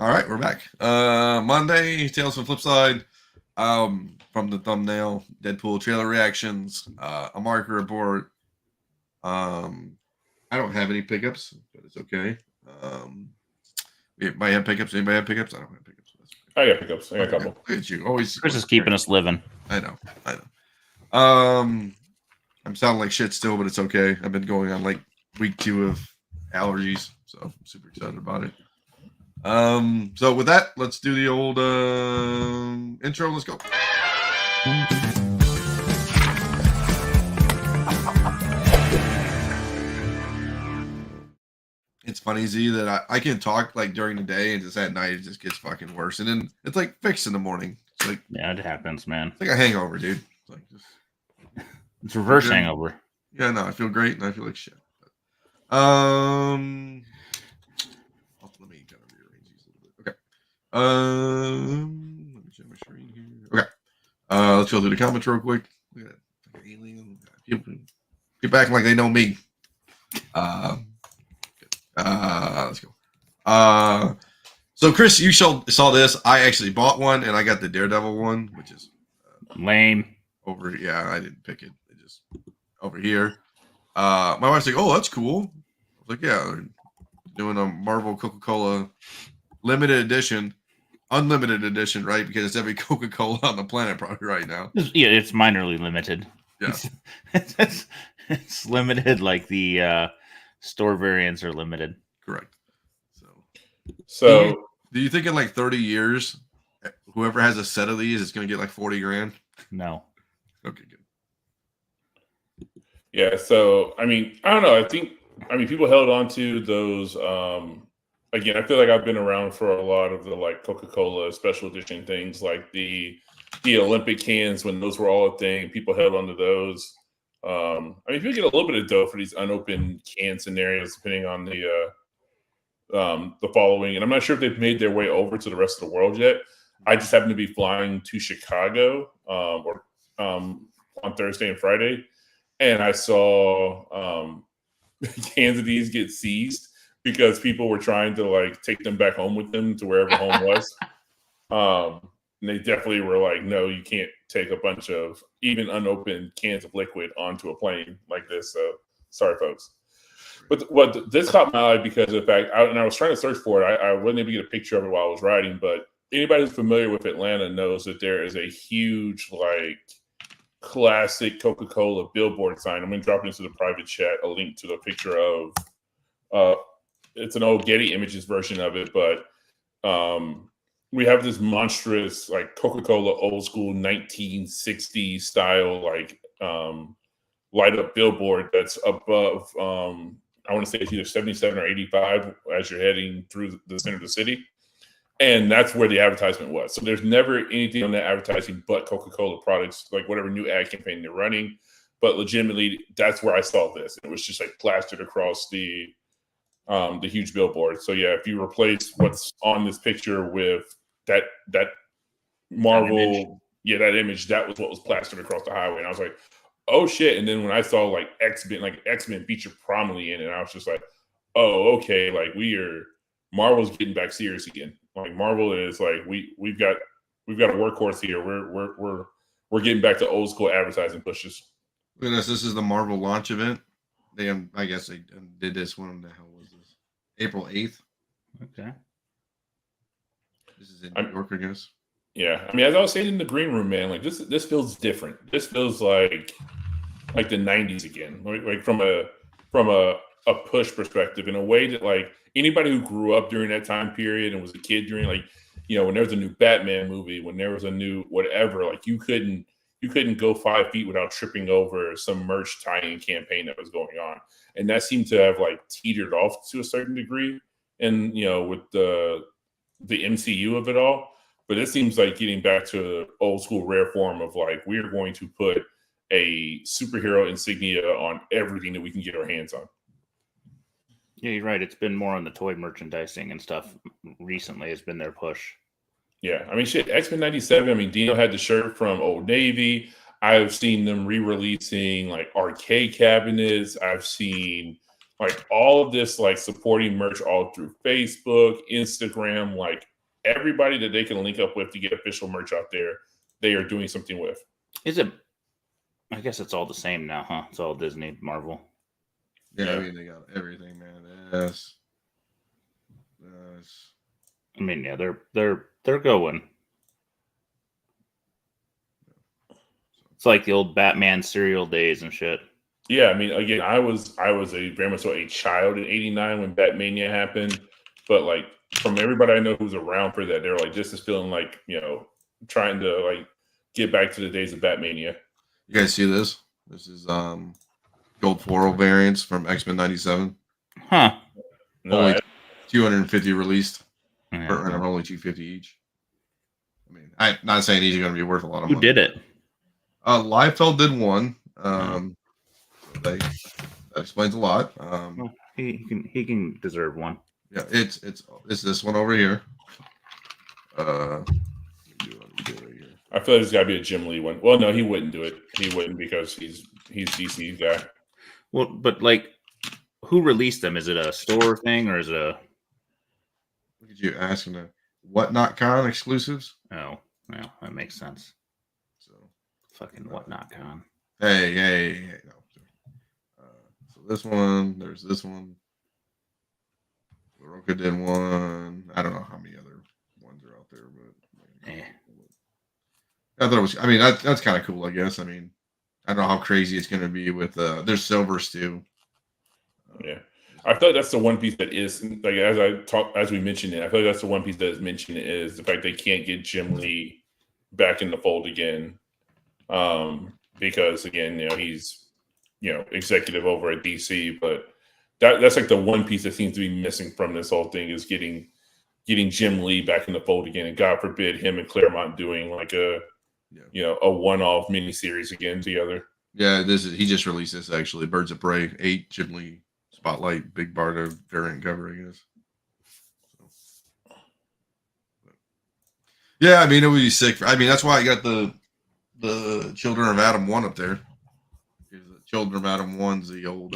All right, we're back. Monday, Tales from Flipside. From the thumbnail, Deadpool trailer reactions, a marker report. I don't have any pickups, but it's okay. We might have pickups. Anybody have pickups? I don't have pickups. I got pickups. I got a couple. Look at you. Always. Chris is keeping us living. I know. I'm sounding like shit still, but it's okay. I've been going on like week 2 of allergies, so I'm super excited about it. So with that, let's do the old intro. Let's go. It's funny, Z, that I can talk like during the day and just at night it just gets fucking worse, and then it's like fixed in the morning. It's like, yeah, it happens, man. It's like a hangover, dude. It's like it's reverse hangover. Yeah, no, I feel great and I feel like shit. Let me kind of rearrange these a little bit. Okay. Let me check my screen here. Okay. Let's go through the comments real quick. Look at that. Like alien. People acting like they know me. Let's go. So Chris, you saw this. I actually bought one and I got the Daredevil one, which is lame. Over, yeah, I didn't pick it. It just over here. My wife's like, "Oh, that's cool." I was like, "Yeah, they're doing a Marvel Coca-Cola limited edition, unlimited edition, right? Because it's every Coca-Cola on the planet probably right now." Yeah, it's minorly limited. Yeah, it's limited like the store variants are limited. Correct. So do you think in like 30 years, whoever has a set of these is going to get like 40 grand? No. Okay, good. Yeah, so I mean, I don't know. I mean, people held on to those. Again, I feel like I've been around for a lot of the like Coca-Cola special edition things, like the Olympic cans when those were all a thing. People held on to those. I mean, if you get a little bit of dough for these unopened can scenarios, depending on the following, and I'm not sure if they've made their way over to the rest of the world yet. I just happen to be flying to Chicago on Thursday and Friday, and I saw cans of these get seized because people were trying to like take them back home with them to wherever home was. And they definitely were like, "No, you can't take a bunch of even unopened cans of liquid onto a plane like this." So sorry, folks. But what this caught my eye because of the fact, and I was trying to search for it. I wasn't able to get a picture of it while I was riding, but anybody who's familiar with Atlanta knows that there is a huge, like, classic Coca-Cola billboard sign. I'm going to drop into the private chat a link to the picture of, it's an old Getty Images version of it, but we have this monstrous, like, Coca-Cola old school 1960s style, like, light up billboard that's above, I want to say it's either 77 or 85 as you're heading through the center of the city. And that's where the advertisement was. So there's never anything on that advertising but Coca-Cola products, like whatever new ad campaign they're running. But legitimately, that's where I saw this. It was just like plastered across the huge billboard. So yeah, if you replace what's on this picture with that Marvel, that image, that was what was plastered across the highway. And I was like, oh shit. And then when I saw like X-Men featured prominently in it, I was just like, oh, okay, like Marvel's getting back serious again. Like Marvel is like we've got a workhorse here. We're getting back to old school advertising pushes. Look at this. This is the Marvel launch event. I guess they did this one. The hell was this? April 8th. Okay. This is in New York, I guess. Yeah, I mean, as I was saying in the green room, man, like this feels different. This feels like the '90s again, like from a push perspective, in a way that like anybody who grew up during that time period and was a kid during, like, you know, when there was a new Batman movie, when there was a new whatever, like you couldn't go 5 feet without tripping over some merch tie-in campaign that was going on, and that seemed to have like teetered off to a certain degree, and you know, with the MCU of it all. But it seems like getting back to an old school rare form of like, we're going to put a superhero insignia on everything that we can get our hands on. Yeah, you're right. It's been more on the toy merchandising and stuff recently has been their push. Yeah, I mean, shit, X-Men 97, I mean, Dino had the shirt from Old Navy. I've seen them re-releasing like arcade cabinets. I've seen like all of this like supporting merch all through Facebook, Instagram, like everybody that they can link up with to get official merch out there, they are doing something with. Is it? I guess it's all the same now, huh? It's all Disney, Marvel. Yeah, Yeah. I mean they got everything, man. Yes. I mean, yeah, they're going. It's like the old Batman serial days and shit. Yeah, I mean, again, I was a very much so a child in '89 when Batmania happened, but like from everybody I know who's around for that, they're like, this is feeling like trying to like get back to the days of Batmania. You guys see this? This is gold floral variants from X-Men '97. Huh. No, Only 250 released, Yeah, and well, only 250 each. I mean, I'm not saying these are going to be worth a lot of who money. did it? Liefeld did one. That explains a lot. Well, he can deserve one. Yeah, it's this one over here. Let me do it right here. I feel like there's got to be a Jim Lee one. Well, no, he wouldn't do it. He wouldn't because he's DC's guy. Well, but like, who released them? Is it a store thing or is it a? Look at you asking the Whatnot Con exclusives. Oh, well, that makes sense. So Fucking Whatnot Con. hey. No. So this one, there's this one. Roka did one. I don't know how many other ones are out there, but I thought it was. I mean, that's kind of cool. I guess. I mean, I don't know how crazy it's going to be with. There's silvers too. Yeah, I feel like that's the one piece that is like as we mentioned it. I feel like that's the one piece that is mentioned is the fact they can't get Jim Lee back in the fold again, because again, he's executive over at DC, but that's like the one piece that seems to be missing from this whole thing is getting Jim Lee back in the fold again, and God forbid him and Claremont doing like a one-off miniseries again together. Yeah, he just released this actually. Birds of Prey 8 Jim Lee Spotlight Big Barda variant cover, I guess. So, yeah, I mean it would be sick. I mean that's why I got the Children of Adam 1 up there. The Children of Adam 1's the old.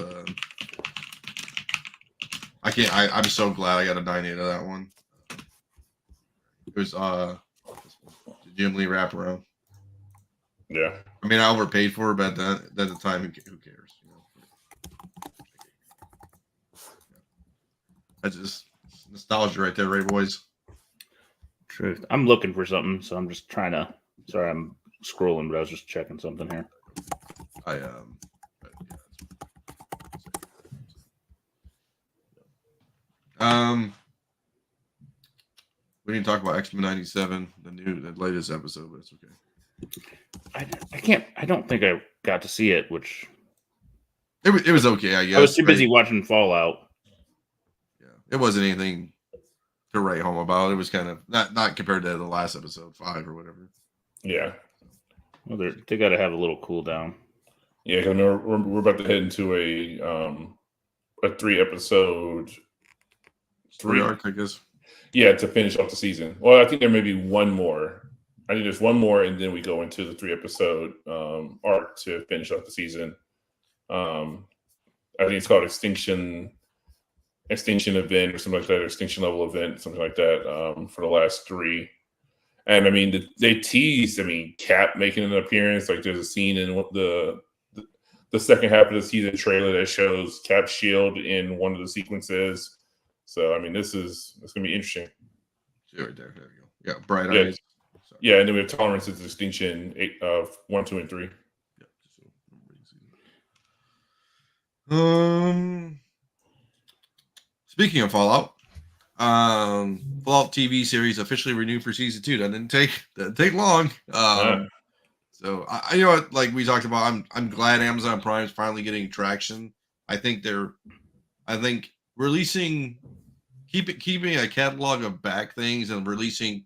I'm so glad I got a 98 of that one. It was the Jim Lee wraparound. Yeah. I mean, I overpaid for it, but at the time, who cares? That's just nostalgia right there, right, boys? Truth. I'm looking for something, so I'm just trying to. Sorry, I'm scrolling, but I was just checking something here. We didn't talk about X-Men '97, the latest episode, but it's okay. I don't think I got to see it, which it was okay. I guess I was too busy watching Fallout. Yeah, it wasn't anything to write home about. It was kind of not compared to the last episode 5 or whatever. Yeah. Well, they got to have a little cool down. Yeah, because we're about to head into a 3-episode Story arc, I guess. Yeah, to finish off the season. Well, I think there may be one more. I think there's one more, and then we go into the 3-episode arc to finish off the season. I think it's called Extinction Event or something like that, or Extinction Level Event, something like that, for the last 3. And I mean, they teased. I mean, Cap making an appearance. Like there's a scene in the second half of the season trailer that shows Cap's shield in one of the sequences. So I mean, it's gonna be interesting. See right there. There we go. Yeah, Bright Yeah. Eyes. Yeah, and then we have Tolerance's Extinction 1, 2, and 3. Speaking of Fallout, Fallout TV series officially renewed for season 2. That didn't take long. So I you know what, like we talked about, I'm glad Amazon Prime is finally getting traction. I think releasing keeping a catalog of back things and releasing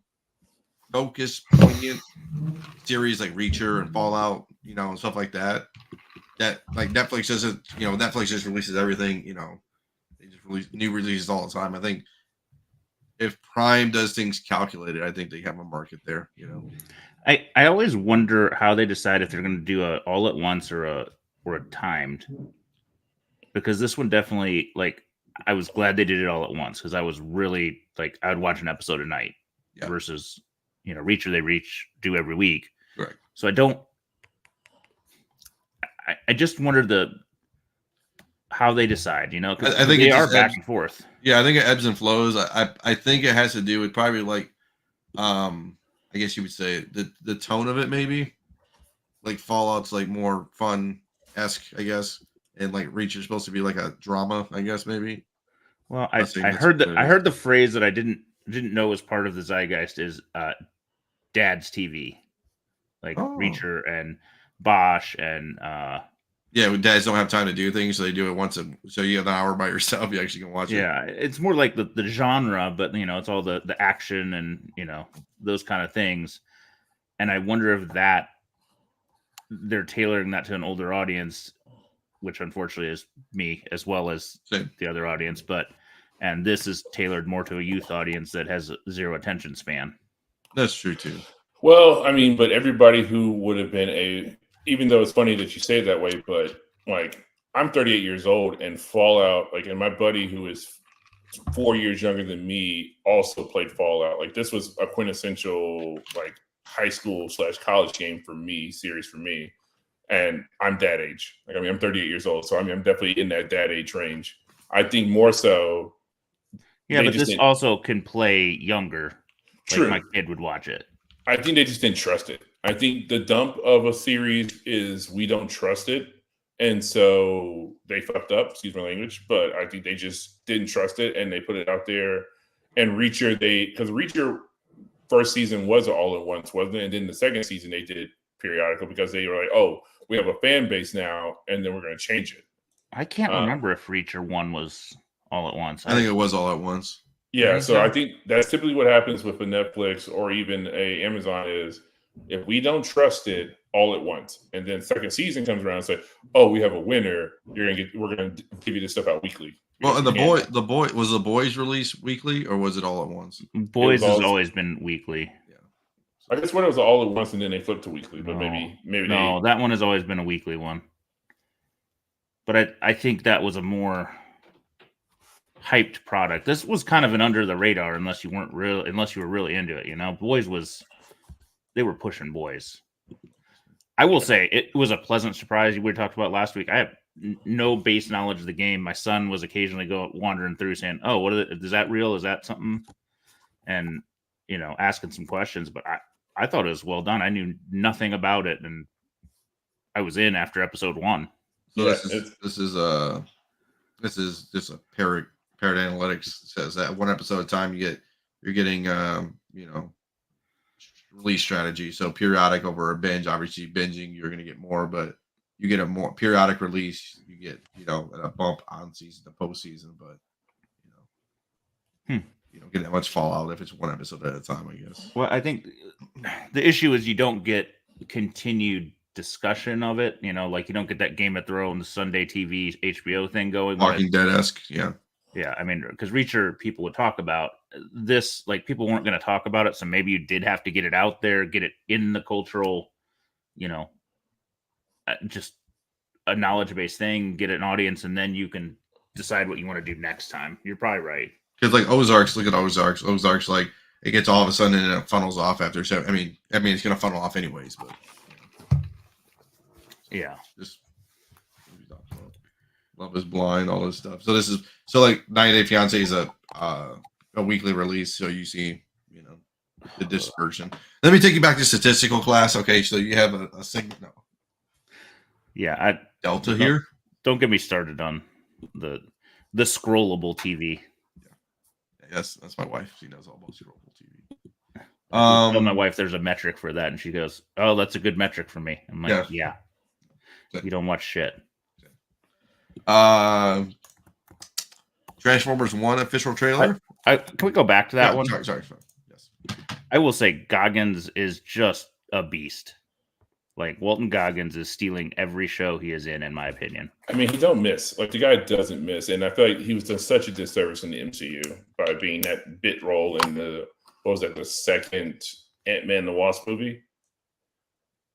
focused, poignant series like Reacher and Fallout, and stuff like that. That like Netflix doesn't, Netflix just releases everything, they just release new releases all the time. I think if Prime does things calculated, I think they have a market there, I always wonder how they decide if they're going to do a all at once or a timed, because this one definitely, like, I was glad they did it all at once because I was really like, I would watch an episode a night. Yeah. versus, Reacher they do every week. Right. So I just wonder how they decide, because I think they it are just back ebbs. and forth. Yeah, I think it ebbs and flows. I think it has to do with probably like, I guess you would say the tone of it, maybe. Like Fallout's like more fun-esque, I guess, and like Reach is supposed to be like a drama, I guess, maybe. Well, Not saying I that's heard what that it I is. heard the phrase that I didn't know was part of the zeitgeist is dad's TV, like Oh. Reacher and Bosch and Yeah, when dads don't have time to do things, so they do it once so you have an hour by yourself, you actually can watch it. yeah, it's more like the genre, but it's all the action and those kind of things. And I wonder if that they're tailoring that to an older audience, which unfortunately is me as well as Same. the other audience, and this is tailored more to a youth audience that has zero attention span. That's true too. Well, I mean, but everybody who would have been even though it's funny that you say it that way, but like I'm 38 years old and Fallout, like, and my buddy who is 4 years younger than me also played Fallout. Like this was a quintessential like high school / college game series for me. And I'm that age. Like, I mean, I'm 38 years old. So I mean, I'm definitely in that dad age range. I think more so. Yeah, but this also can play younger. True. Like my kid would watch it. I think they just didn't trust it. I think the dump of a series is we don't trust it. And so they fucked up, excuse my language, but I think they just didn't trust it and they put it out there. And Reacher, because Reacher first season was all at once, wasn't it? And then the second season they did periodical because they were like, oh, we have a fan base now, and then we're going to change it. I can't remember if Reacher 1 was all at once. I think it was all at once. Yeah, so I think that's typically what happens with a Netflix or even a Amazon is if we don't trust it all at once, and then second season comes around and say, "Oh, we have a winner. We're gonna give you this stuff out weekly." Well, and the boys released weekly or was it all at once? Boys has always been weekly. Yeah, I guess when it was all at once and then they flipped to weekly, but maybe no, that one has always been a weekly one. But I think that was a more hyped product. This was kind of an under the radar unless you were really into it. Boys they were pushing Boys. I will say it was a pleasant surprise. We talked about last week. I have no base knowledge of the game. My son was occasionally wandering through saying, "Oh, is that real? Is that something?" And asking some questions. But I thought it was well done. I knew nothing about it, and I was in after episode 1. So this is just a Parrot Analytics says that one episode at a time you're getting release strategy. So periodic over a binge, obviously binging you're going to get more, but you get a more periodic release. You get a bump on season to postseason, but you don't get that much fallout if it's one episode at a time, I guess. Well, I think the issue is you don't get continued discussion of it. Like you don't get that Game of Thrones Sunday TV HBO thing going. Walking Dead-esque, yeah. Yeah, I mean, because Reacher people would talk about this, like people weren't going to talk about it, so maybe you did have to get it out there, get it in the cultural, just a knowledge-based thing, get an audience, and then you can decide what you want to do next time. You're probably right. Because like Ozarks, look at Ozarks. Ozarks, like it gets all of a sudden and it funnels off after. So I mean, it's going to funnel off anyways, but yeah, just Love is Blind, all this stuff. So this is like 90 Day Fiance is a weekly release. So you see, the dispersion. Let me take you back to statistical class. Okay, so you have a segment. No. Yeah, Delta here. Don't get me started on the scrollable TV. Yes, that's my wife. She knows all about scrollable TV. I tell my wife there's a metric for that, and she goes, "Oh, that's a good metric for me." I'm like, "Yeah, you don't watch shit." Transformers 1 official trailer. Can we go back to that one? Sorry. Yes. I will say Goggins is just a beast. Like Walton Goggins is stealing every show he is in my opinion. I mean, he don't miss. Like the guy doesn't miss, and I feel like he was done such a disservice in the MCU by being that bit role in the second Ant-Man and the Wasp movie.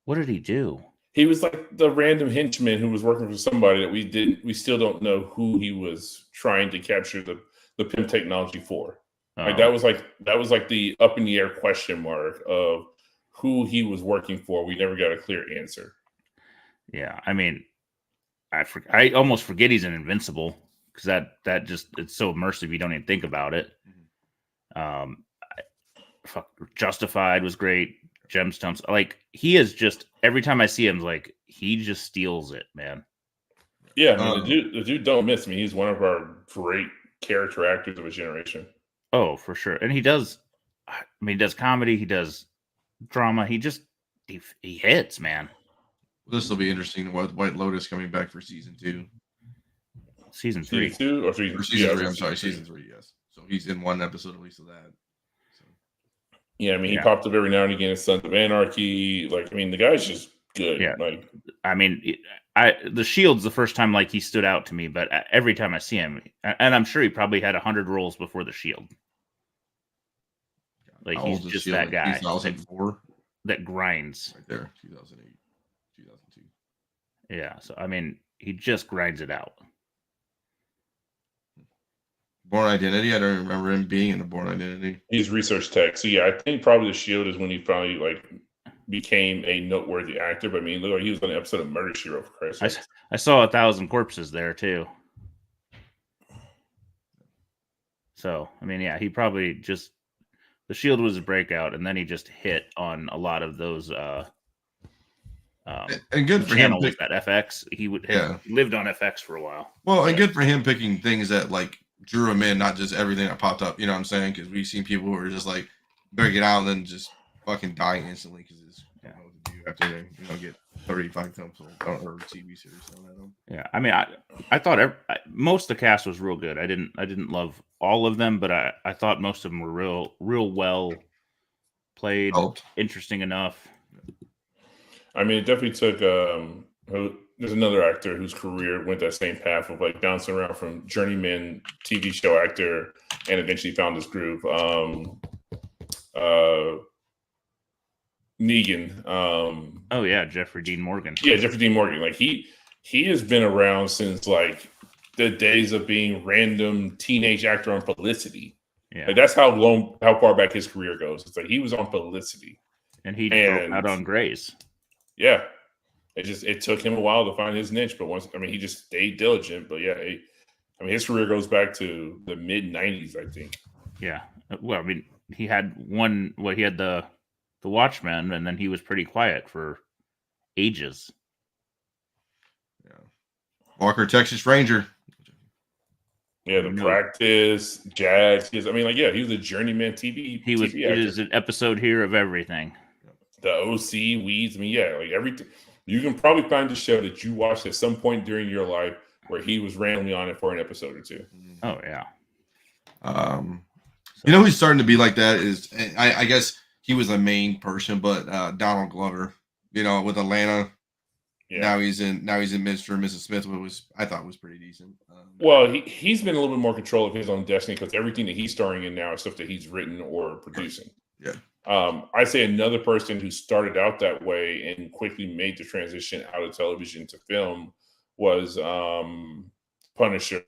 What did he do? He was like the random henchman who was working for somebody that we still don't know who he was trying to capture the PIM technology for. Like that was like the up in the air question mark of who he was working for. We never got a clear answer. Yeah, I mean, I almost forget he's an Invincible because that just it's so immersive you don't even think about it. Justified was great. Gemstones, like he is just every time I see him, like he just steals it, man. Yeah, I mean the dude don't miss me. He's one of our great character actors of his generation. Oh, for sure, and he does. I mean, he does comedy, he does drama. He hits, man. This will be interesting with White Lotus coming back for season 2. Season 3. Season 2 or season, season 3, I'm season sorry, season 3, yes. So he's in one episode at least of that. So. Yeah, I mean, he popped up every now and again in Sons of Anarchy. Like, I mean, the guy's just good. Yeah. Like, I mean, the Shield's the first time like he stood out to me, but every time I see him, and I'm sure he probably had 100 roles before the Shield. Like he's just that guy. 2004. That grinds. Right there, 2008, 2002. Yeah, so I mean, he just grinds it out. Born Identity, I don't remember him being in the Born Identity. he's research tech. So yeah, I think probably the Shield is when he probably like became a noteworthy actor. But I mean, look, like he was on an episode of Murder She Wrote, for Christ's sake. I saw 1,000 Corpses there too. So I mean, yeah, he probably just the Shield was a breakout, and then he just hit on a lot of those. And good for him. That FX, he lived on FX for a while. Well, and good for him picking things that like drew him in, not just everything that popped up. You know what I'm saying? Because we've seen people who are just like break it out and then just fucking dying instantly because it's don't know what to do after they get 35 films or TV series on them. Yeah, I mean, I thought most of the cast was real good. I didn't love all of them, but I thought most of them were real well played, interesting enough. I mean, it definitely took. There's another actor whose career went that same path of like bouncing around from journeyman TV show actor and eventually found his groove. Negan. Oh yeah, Jeffrey Dean Morgan. Yeah, Jeffrey Dean Morgan. Like he has been around since like the days of being random teenage actor on Felicity. Yeah, like that's how far back his career goes. It's like he was on Felicity, and he broke out on Grace. Yeah, it took him a while to find his niche, but he just stayed diligent. But yeah, his career goes back to the mid '90s, I think. Yeah, well, I mean, he had the Watchmen, and then he was pretty quiet for ages. Yeah, Walker, Texas Ranger. Yeah, The Practice, Jags. He was a journeyman TV. He was. It is an episode here of everything. The OC, Weeds. I mean, yeah, like everything. You can probably find a show that you watched at some point during your life where he was randomly on it for an episode or two. Oh yeah. You know who's starting to be like that is I guess he was a main person, but Donald Glover. You know, with Atlanta. Yeah. Now he's in Mr. and Mrs. Smith, which I thought was pretty decent. Well, he's been a little bit more control of his own destiny because everything that he's starring in now is stuff that he's written or producing. Yeah. I say another person who started out that way and quickly made the transition out of television to film was Punisher,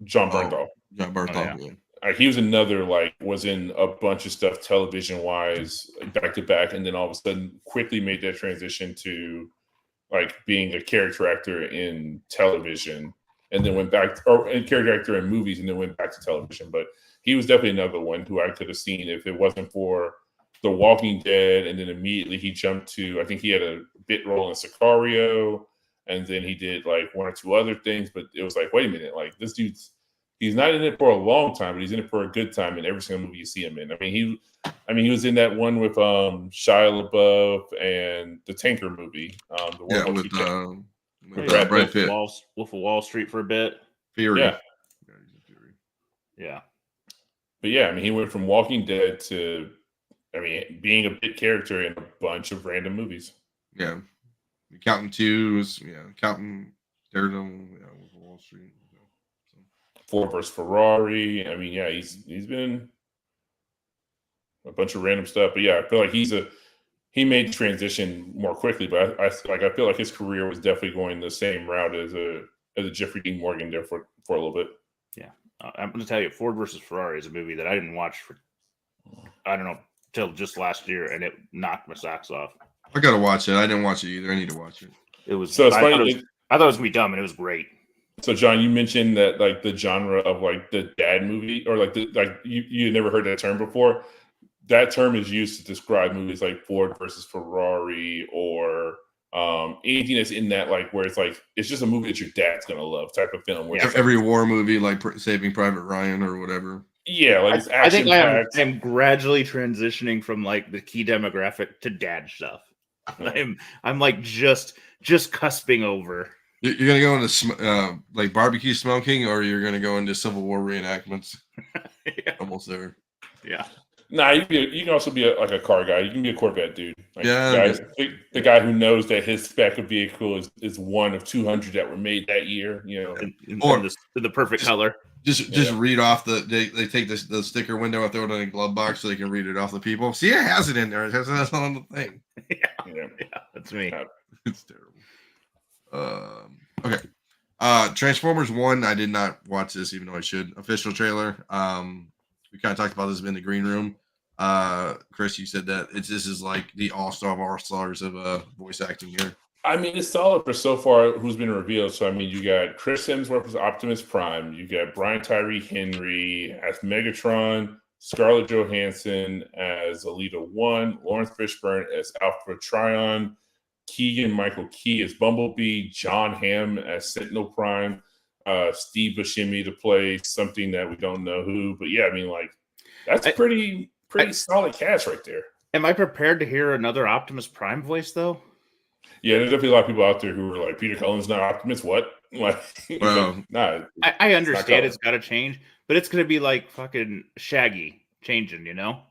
John Bernthal. John Bernthal. Yeah. He was another was in a bunch of stuff television wise back to back, and then all of a sudden quickly made that transition to being a character actor in television, and then went back or a character actor in movies, and then went back to television. But he was definitely another one who I could have seen if it wasn't for The Walking Dead, and then immediately he jumped to, I think he had a bit role in Sicario, and then he did one or two other things. But it was wait a minute, this dude's. He's not in it for a long time, but he's in it for a good time in every single movie you see him in. I mean, he was in that one with Shia LaBeouf and the Tanker movie. With Brad Pitt. Wolf of Wall Street for a bit. Fury. Yeah. Yeah. But yeah, he went from Walking Dead to, being a bit character in a bunch of random movies. Yeah. Accountant 2 was, Accountant, Daredevil, Wolf of Wall Street. Ford vs. Ferrari. He's been a bunch of random stuff. But yeah, I feel like he made the transition more quickly. But I feel like his career was definitely going the same route as a Jeffrey Dean Morgan there for a little bit. Yeah, I'm going to tell you, Ford versus Ferrari is a movie that I didn't watch for, I don't know, till just last year, and it knocked my socks off. I gotta watch it. I didn't watch it either. I need to watch it. It was. So it's I funny. thought it was gonna be dumb, and it was great. So John, you mentioned that like the genre of like the dad movie, or like you never heard that term before. That term is used to describe movies like Ford versus Ferrari, or anything that's in that, like where it's like it's just a movie that your dad's gonna love type of film. Where Every war movie, like Saving Private Ryan or whatever. Yeah, like it's I think action-packed. I'm gradually transitioning from like the key demographic to dad stuff. I'm like just cusping over. You're gonna go into like barbecue smoking, or you're gonna go into Civil War reenactments. Yeah. Almost there. Yeah. Nah, you can also be like a car guy. You can be a Corvette dude. Like Yeah, the guy who knows that his spec of vehicle is one of 200 that were made that year. You know, In Or- the perfect color. Just read off they take the sticker window and throw it in a glove box so they can read it off the people. See, it has it in there. It has it on the thing. yeah. That's me. It's terrible. Okay. Transformers 1, I did not watch this, even though I should. Official trailer. We kind of talked about this in the green room. Chris, you said that this is like the all-star of all-stars of voice acting here. I mean, it's solid for so far who's been revealed. So, I mean, you got Chris Hemsworth as Optimus Prime. You got Brian Tyree Henry as Megatron. Scarlett Johansson as Alita 1. Lawrence Fishburne as Alpha Trion. Keegan-Michael Key as Bumblebee. John Hamm as Sentinel Prime. Steve Buscemi to play something that we don't know who. But, yeah, I mean, like, that's pretty solid cast right there. Am I prepared to hear another Optimus Prime voice, though? Yeah, there's definitely a lot of people out there who are like, Peter Cullen's not Optimus. What? Like, Well, nah. I understand it's got to change, but it's going to be like fucking Shaggy changing, you know?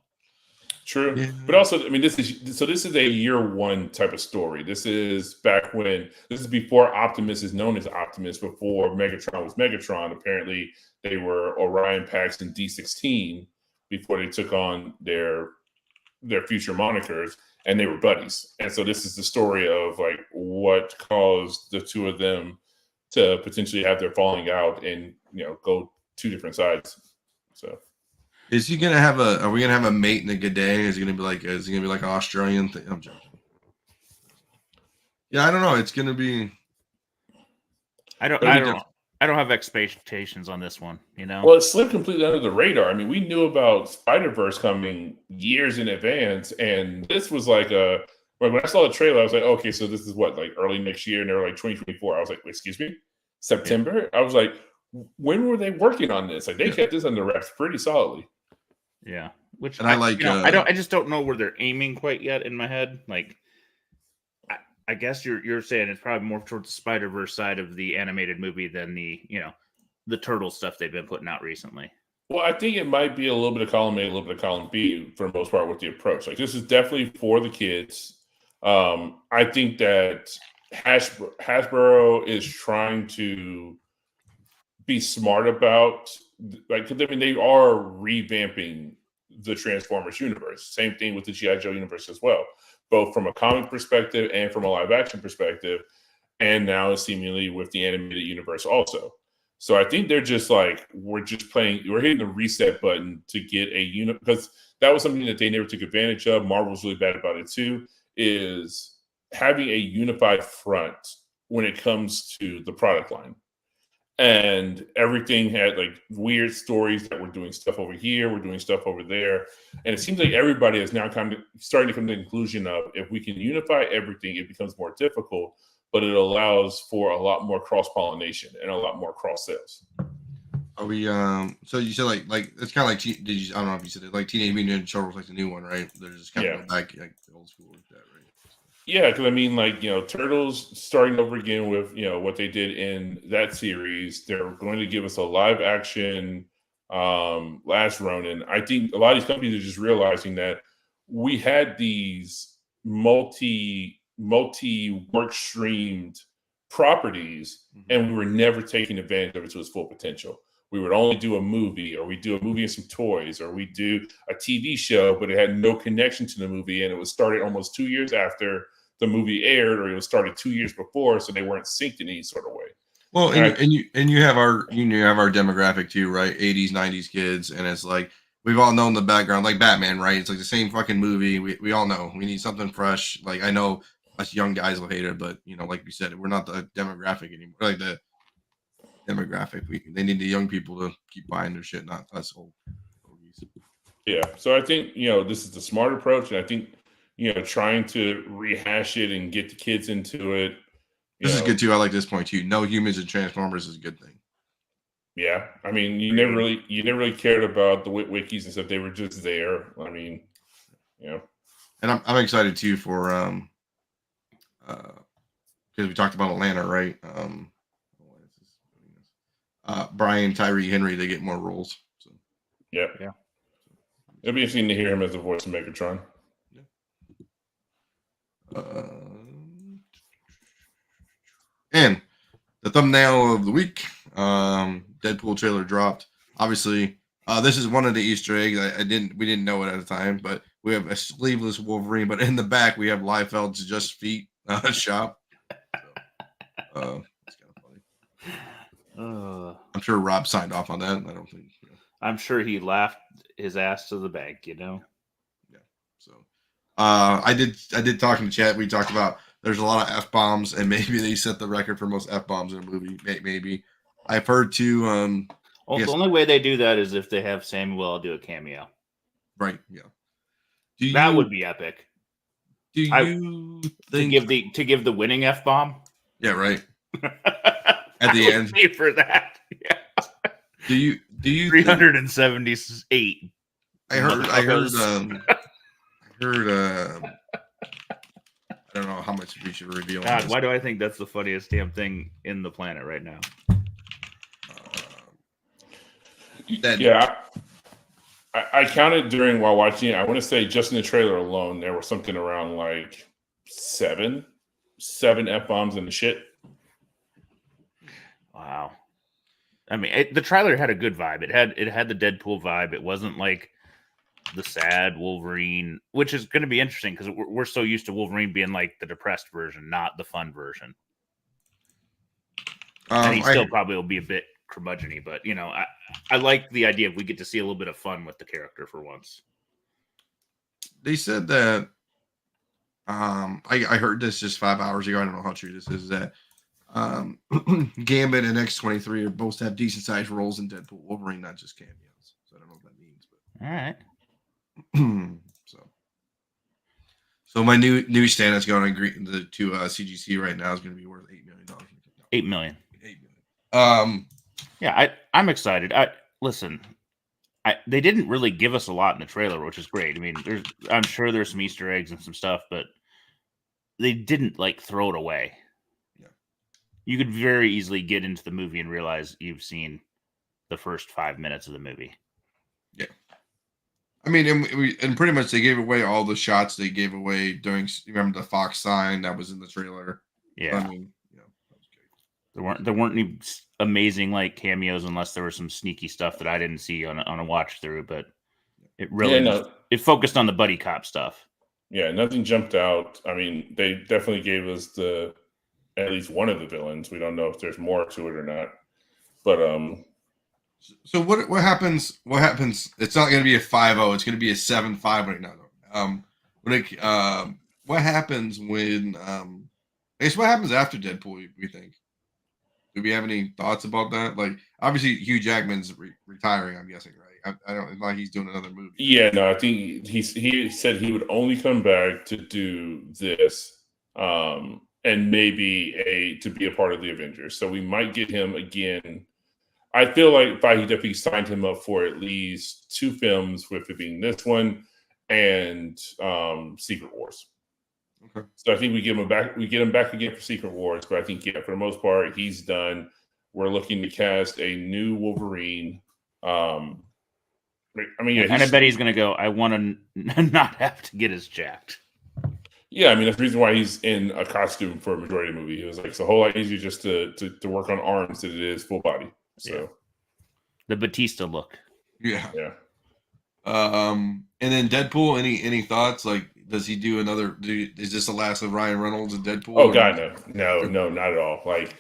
True. Yeah. But also, I mean, this is a year one type of story. This is before Optimus is known as Optimus, before Megatron was Megatron. Apparently, they were Orion Pax and D16 before they took on their future monikers, and they were buddies. And so this is the story of like what caused the two of them to potentially have their falling out and, you know, go two different sides. So is he gonna have are we gonna have a mate in a good day? Is it gonna be like an Australian thing? I'm joking. Yeah, I don't know. It's gonna be. I don't have expectations on this one, you know. Well, it slipped completely under the radar. I mean, we knew about Spider-Verse coming years in advance, and this was like when I saw the trailer, I was like, okay, so this is what, like early next year, and they were like 2024. I was like, excuse me, September? I was like, when were they working on this? Like, they kept this under wraps pretty solidly. Yeah, which And I like. I just don't know where they're aiming quite yet in my head. Like, I guess you're saying it's probably more towards the Spider-Verse side of the animated movie than the turtle stuff they've been putting out recently. Well, I think it might be a little bit of column A, a little bit of column B for the most part with the approach. Like, this is definitely for the kids. I think that Hasbro is trying to be smart about, like, I mean, they are revamping the Transformers universe. Same thing with the G.I. Joe universe as well, both from a comic perspective and from a live action perspective, and now seemingly with the animated universe also. So I think they're just like, we're hitting the reset button to get a unit, because that was something that they never took advantage of. Marvel's really bad about it too, is having a unified front when it comes to the product line. And everything had like weird stories that we're doing stuff over here, we're doing stuff over there. And it seems like everybody is now kind of starting to come to the conclusion of, if we can unify everything, it becomes more difficult, but it allows for a lot more cross-pollination and a lot more cross-sales. Are we? So you said like it's kind of like I don't know if you said it, like Teenage Mutant Ninja Turtles, like the new one, right? They're just kind of back like the old school with that, right? Yeah, because I mean, like, you know, Turtles starting over again with, you know, what they did in that series. They're going to give us a live action Last Ronin. I think a lot of these companies are just realizing that we had these multi work streamed properties, and we were never taking advantage of it to its full potential. We would only do a movie, or we do a movie and some toys, or we do a TV show, but it had no connection to the movie, and it was started almost 2 years after the movie aired, or it was started 2 years before, so they weren't synced in any sort of way. Well, And and you have our demographic too, right? 80s, 90s kids, and it's like we've all known the background, like Batman, right? It's like the same fucking movie. We all know we need something fresh. Like I know us young guys will hate it, but like you said, we're not the demographic anymore. Like the demographic, they need the young people to keep buying their shit, not us old fogies. yeah, so I think this is the smart approach, and I think trying to rehash it and get the kids into it. This is good too. I like this point too. No humans and Transformers is a good thing. Yeah, I mean, you never really cared about the wikis and stuff. They were just there. I mean, And I'm excited too for because we talked about Atlanta, right? Brian Tyree Henry, they get more roles. So yeah. It'll be interesting to hear him as the voice of Megatron. And the thumbnail of the week, Deadpool trailer dropped. Obviously, this is one of the Easter eggs. We didn't know it at the time, but we have a sleeveless Wolverine, but in the back we have Liefeld's Just Feet shop. So, it's kind of funny. I'm sure Rob signed off on that. I don't think. I'm sure he laughed his ass to the bank. Yeah. So, I did talk in the chat. We talked about there's a lot of F-bombs, and maybe they set the record for most F-bombs in a movie. Maybe I've heard too. The only way they do that is if they have Samuel do a cameo. Right. Yeah. That would be epic. Do you think to give the winning F-bomb? Yeah. Right. At the end. Pay for that. Yeah. Do you 378? I heard. I don't know how much we should reveal. God, why do I think that's the funniest damn thing in the planet right now? I counted while watching it. I want to say just in the trailer alone, there was something around like seven F-bombs in the shit. Wow. I mean, the trailer had a good vibe. It had the Deadpool vibe. It wasn't like the sad Wolverine, which is going to be interesting because we're so used to Wolverine being like the depressed version, not the fun version. And he still probably will be a bit curmudgeon-y, but I like the idea if we get to see a little bit of fun with the character for once. They said that I heard this just 5 hours ago. I don't know how true this is. That Gambit and X-23 are both have decent sized roles in Deadpool. Wolverine, not just cameos. So I don't know what that means. But all right. So my new stand that's going to CGC right now is going to be worth $8 million. $8 million. $8 million. Yeah, I'm excited. Listen. They didn't really give us a lot in the trailer, which is great. I mean, I'm sure there's some Easter eggs and some stuff, but they didn't like throw it away. Yeah. You could very easily get into the movie and realize you've seen the first 5 minutes of the movie. Yeah. I mean, and pretty much they gave away all the shots they gave away during. Remember the Fox sign that was in the trailer? Yeah. I mean, that was great. There weren't any amazing like cameos unless there was some sneaky stuff that I didn't see on a watch through, but it really it focused on the buddy cop stuff. Yeah, nothing jumped out. I mean, they definitely gave us at least one of the villains. We don't know if there's more to it or not, but So what happens? What happens? It's not going to be a 5-0. It's going to be a 7-5 right now. What happens when? I guess what happens after Deadpool? We think. Do we have any thoughts about that? Like, obviously, Hugh Jackman's retiring. I'm guessing, right? I don't like he's doing another movie. Yeah, no, I think he said he would only come back to do this, and maybe to be a part of the Avengers. So we might get him again. I feel like Feige definitely signed him up for at least 2 films, with it being this one and Secret Wars. Okay. So I think we get him back again for Secret Wars, but I think for the most part he's done. We're looking to cast a new Wolverine. I mean, and I bet he's going to go. I want to not have to get as jacked. Yeah, I mean that's the reason why he's in a costume for a majority of the movie. It was like it's a whole lot easier just to work on arms than it is full body. So yeah. The Batista look. Yeah. Yeah. And then Deadpool. Any thoughts? Like, does he do another? Is this the last of Ryan Reynolds and Deadpool? Oh God, no, not at all. Like,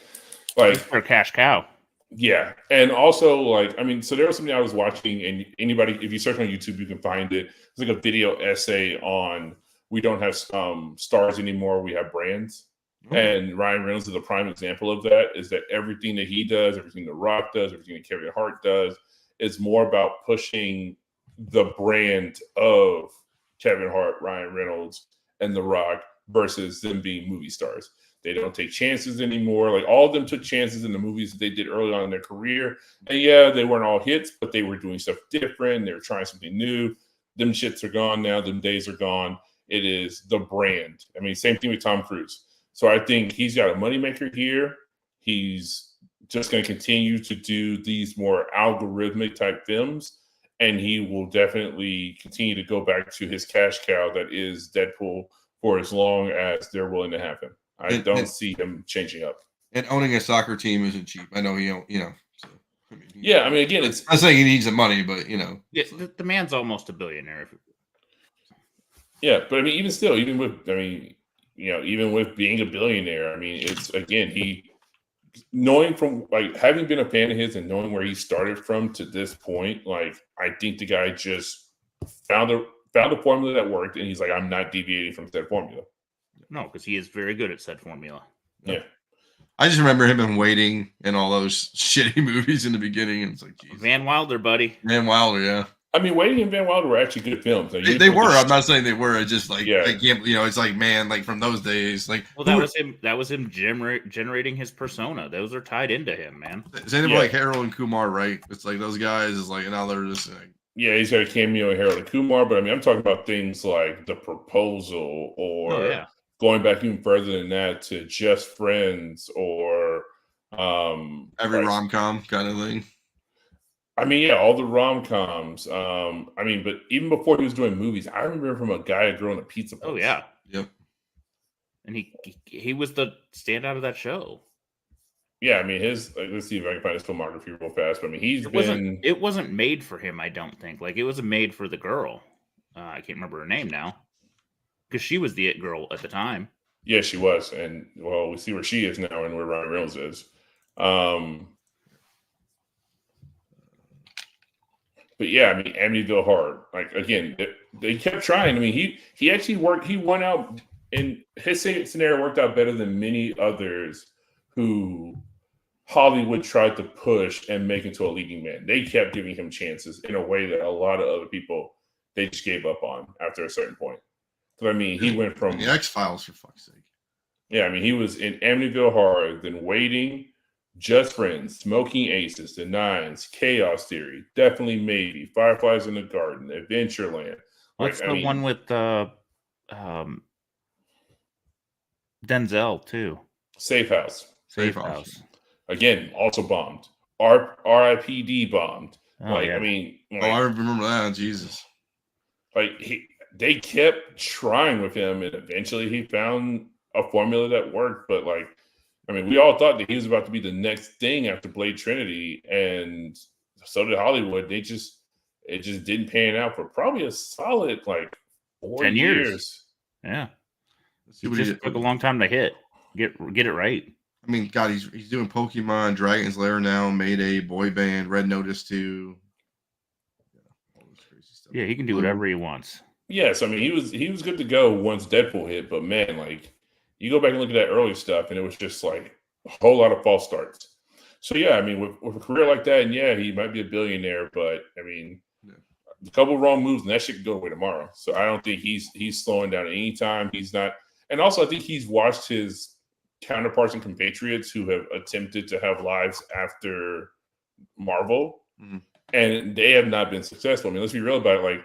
Like, He's their cash cow. yeah, and also like, I mean, so there was something I was watching, and anybody, if you search on YouTube, you can find it. It's like a video essay on we don't have stars anymore, we have brands. And Ryan Reynolds is a prime example of that. Is that everything that he does, everything The Rock does, everything that Kevin Hart does, is more about pushing the brand of Kevin Hart, Ryan Reynolds, and The Rock versus them being movie stars. They don't take chances anymore. Like, all of them took chances in the movies that they did early on in their career. And yeah, they weren't all hits, but they were doing stuff different. They were trying something new. Them shits are gone now. Them days are gone. It is the brand. I mean, same thing with Tom Cruise. So I think he's got a moneymaker here. He's just going to continue to do these more algorithmic type films. And he will definitely continue to go back to his cash cow that is Deadpool for as long as they're willing to have him. I don't see him changing up. And owning a soccer team isn't cheap. I know you know. So, yeah, I mean, again, I'm not saying he needs the money, but you know, yeah, the man's almost a billionaire. Yeah, but I mean, even still, even with being a billionaire, I mean, it's again knowing from like having been a fan of his and knowing where he started from to this point, like I think the guy just found a formula that worked, and he's like, I'm not deviating from that formula. No, because he is very good at said formula. Yeah. I just remember him in Waiting and all those shitty movies in the beginning. And it's like, geez. Van Wilder, buddy. Van Wilder, yeah. I mean, Waiting and Van Wilder were actually good films. Like, they were. I'm not saying they were. It's just like, yeah. I can't, you know, it's like, man, like from those days, like. Well, that was him generating his persona. Those are tied into him, man. Same like Harold and Kumar, right? It's like those guys is like, now they're just like. Yeah, he's got a cameo in Harold and Kumar, but I mean, I'm talking about things like The Proposal or going back even further than that to Just Friends or every rom-com kind of thing. I mean, yeah, all the rom-coms. I mean, but even before he was doing movies, I remember from a guy, a girl, in a pizza place. Oh yeah, yep. And he was the standout of that show. Yeah, I mean, let's see if I can find his filmography real fast. But I mean, it wasn't made for him, I don't think. Like, it was made for the girl. I can't remember her name now, because she was the it girl at the time. Yeah, she was, and well, we see where she is now and where Ryan Reynolds is. But yeah, I mean, Amityville Horror. Like, again, they kept trying. I mean, he actually worked. He won out, and his scenario worked out better than many others who Hollywood tried to push and make into a leading man. They kept giving him chances in a way that a lot of other people, they just gave up on after a certain point. So I mean, he went from the X-Files, for fuck's sake. Yeah, I mean, he was in Amityville Horror, then Waiting, Just Friends, Smoking Aces, The Nines, Chaos Theory, Definitely Maybe, Fireflies in the Garden, Adventureland. What's the one with Denzel too? Safe House. Safe House. Again, also bombed. RIPD bombed. Oh, I mean, I remember that. Jesus. They kept trying with him, and eventually he found a formula that worked. But I mean, we all thought that he was about to be the next thing after Blade Trinity, and so did Hollywood. It just didn't pan out for probably a solid 4 10 years. Yeah, it just took a long time to get it right. I mean, God, he's doing Pokemon, Dragon's Lair now, Mayday, Boy Band, Red Notice 2. All this crazy stuff. Yeah, he can do whatever he wants. Yes, I mean, he was good to go once Deadpool hit, but man, you go back and look at that early stuff, and it was just a whole lot of false starts. So yeah, I mean, with a career like that, and yeah, he might be a billionaire, but I mean, a couple of wrong moves, and that shit could go away tomorrow. So I don't think he's slowing down at any time. He's not, and also I think he's watched his counterparts and compatriots who have attempted to have lives after Marvel, and they have not been successful. I mean, let's be real about it.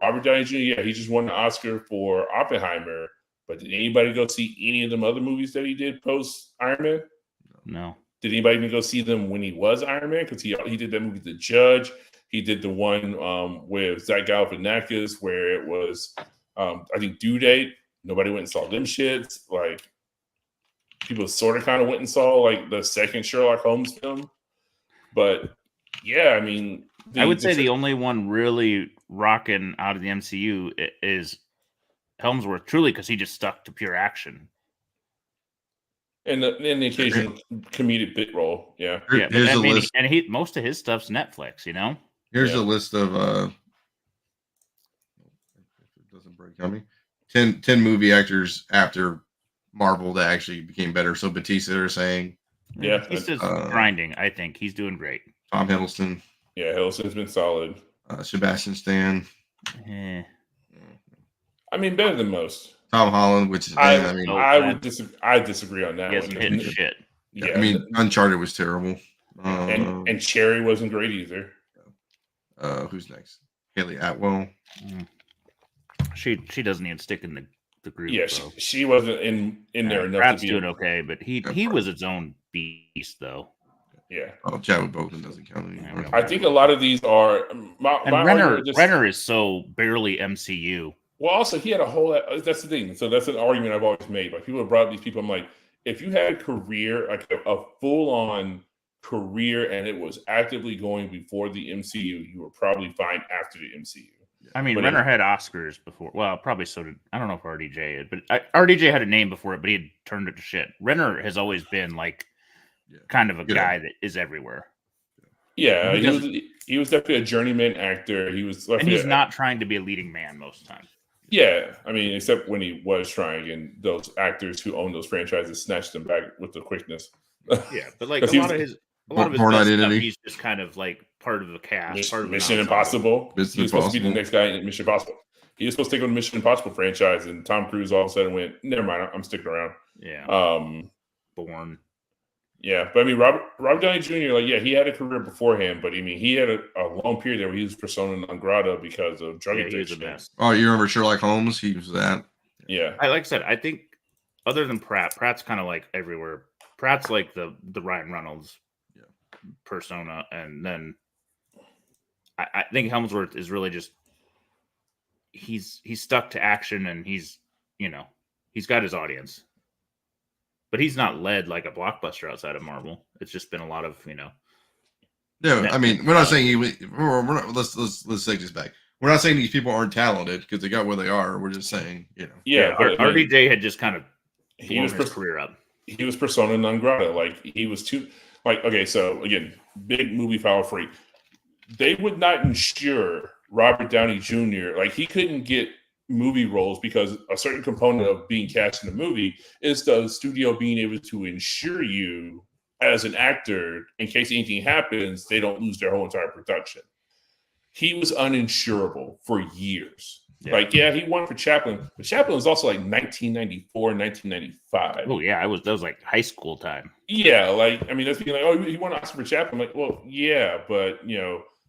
Robert Downey Jr., yeah, he just won the Oscar for Oppenheimer, but did anybody go see any of them other movies that he did post Iron Man? No. Did anybody even go see them when he was Iron Man? Because he did that movie, The Judge. He did the one with Zach Galifianakis where it was, I think, Due Date. Nobody went and saw them shits. People sort of kind of went and saw the second Sherlock Holmes film. But yeah, I mean, I would say the only one really rocking out of the MCU is Helmsworth, truly, because he just stuck to pure action. And the occasional comedic bit role. Yeah. Yeah, but Here's I a mean, list. most of his stuff's Netflix, you know? Here's Yeah. a list of if it doesn't break on me. 10 movie actors after Marvel that actually became better. So Batista, they're saying Yeah. He's just grinding, I think. He's doing great. Tom Hiddleston, Yeah, Hiddleston's been solid. Sebastian Stan, Eh. I mean, better than most. Tom Holland, which I mean, I disagree on that He one. hasn't hit shit. Yeah, I mean, Uncharted was terrible. and Cherry wasn't great either. Who's next? Haley Atwell. She doesn't even stick in the group. Yeah, she wasn't in there enough Pratt's to be doing okay, but he was its own beast though. Yeah. Oh, Chadwick Boseman doesn't count anymore. I think a lot of these are. Renner is so barely MCU. Well, also he had a whole. That's the thing. So that's an argument I've always made. Like people have brought up these people. I'm like, if you had a career, like a full on career, and it was actively going before the MCU, you were probably fine after the MCU. I mean, Renner had Oscars before. Well, probably so did. I don't know if RDJ had, but RDJ had a name before it, but he had turned it to shit. Renner has always been like kind of a guy that is everywhere. Yeah, he was definitely a journeyman actor. He was, and he's not trying to be a leading man most of the time. Yeah, I mean, except when he was trying, and those actors who own those franchises snatched them back with the quickness. Yeah, but like a lot of his stuff, he's just kind of like part of the cast. Mission Impossible. He was supposed to be the next guy in Mission Impossible. He was supposed to take on the Mission Impossible franchise, and Tom Cruise all of a sudden went, "Never mind, I'm sticking around." Yeah. Bourne. Yeah, but I mean, Robert Downey Jr. Like, yeah, he had a career beforehand, but I mean, he had a long period there where he was persona non grata because of drug addiction. Oh, you remember Sherlock Holmes? He was that. Yeah, like I said, I think other than Pratt's kind of like everywhere. Pratt's like the Ryan Reynolds persona, and then I think Hemsworth is really just he's stuck to action, and he's got his audience. But he's not led like a blockbuster outside of Marvel. It's just been a lot of, No, I mean, we're not saying we're not, let's take this back. We're not saying these people aren't talented because they got where they are. We're just saying, Yeah, RDJ had just kind of his career up. He was persona non grata. Like, he was too, like, okay, so again, big movie file freak. They would not insure Robert Downey Jr. Like, he couldn't get movie roles because a certain component of being cast in a movie is the studio being able to insure you as an actor in case anything happens, they don't lose their whole entire production. He was uninsurable for years. Yeah. Like, yeah, he won for Chaplin, but Chaplin was also like 1994, 1995. Oh yeah, that was like high school time. Yeah, like, I mean, that's being like, oh, he won an Oscar for Chaplin. Like, well, yeah, but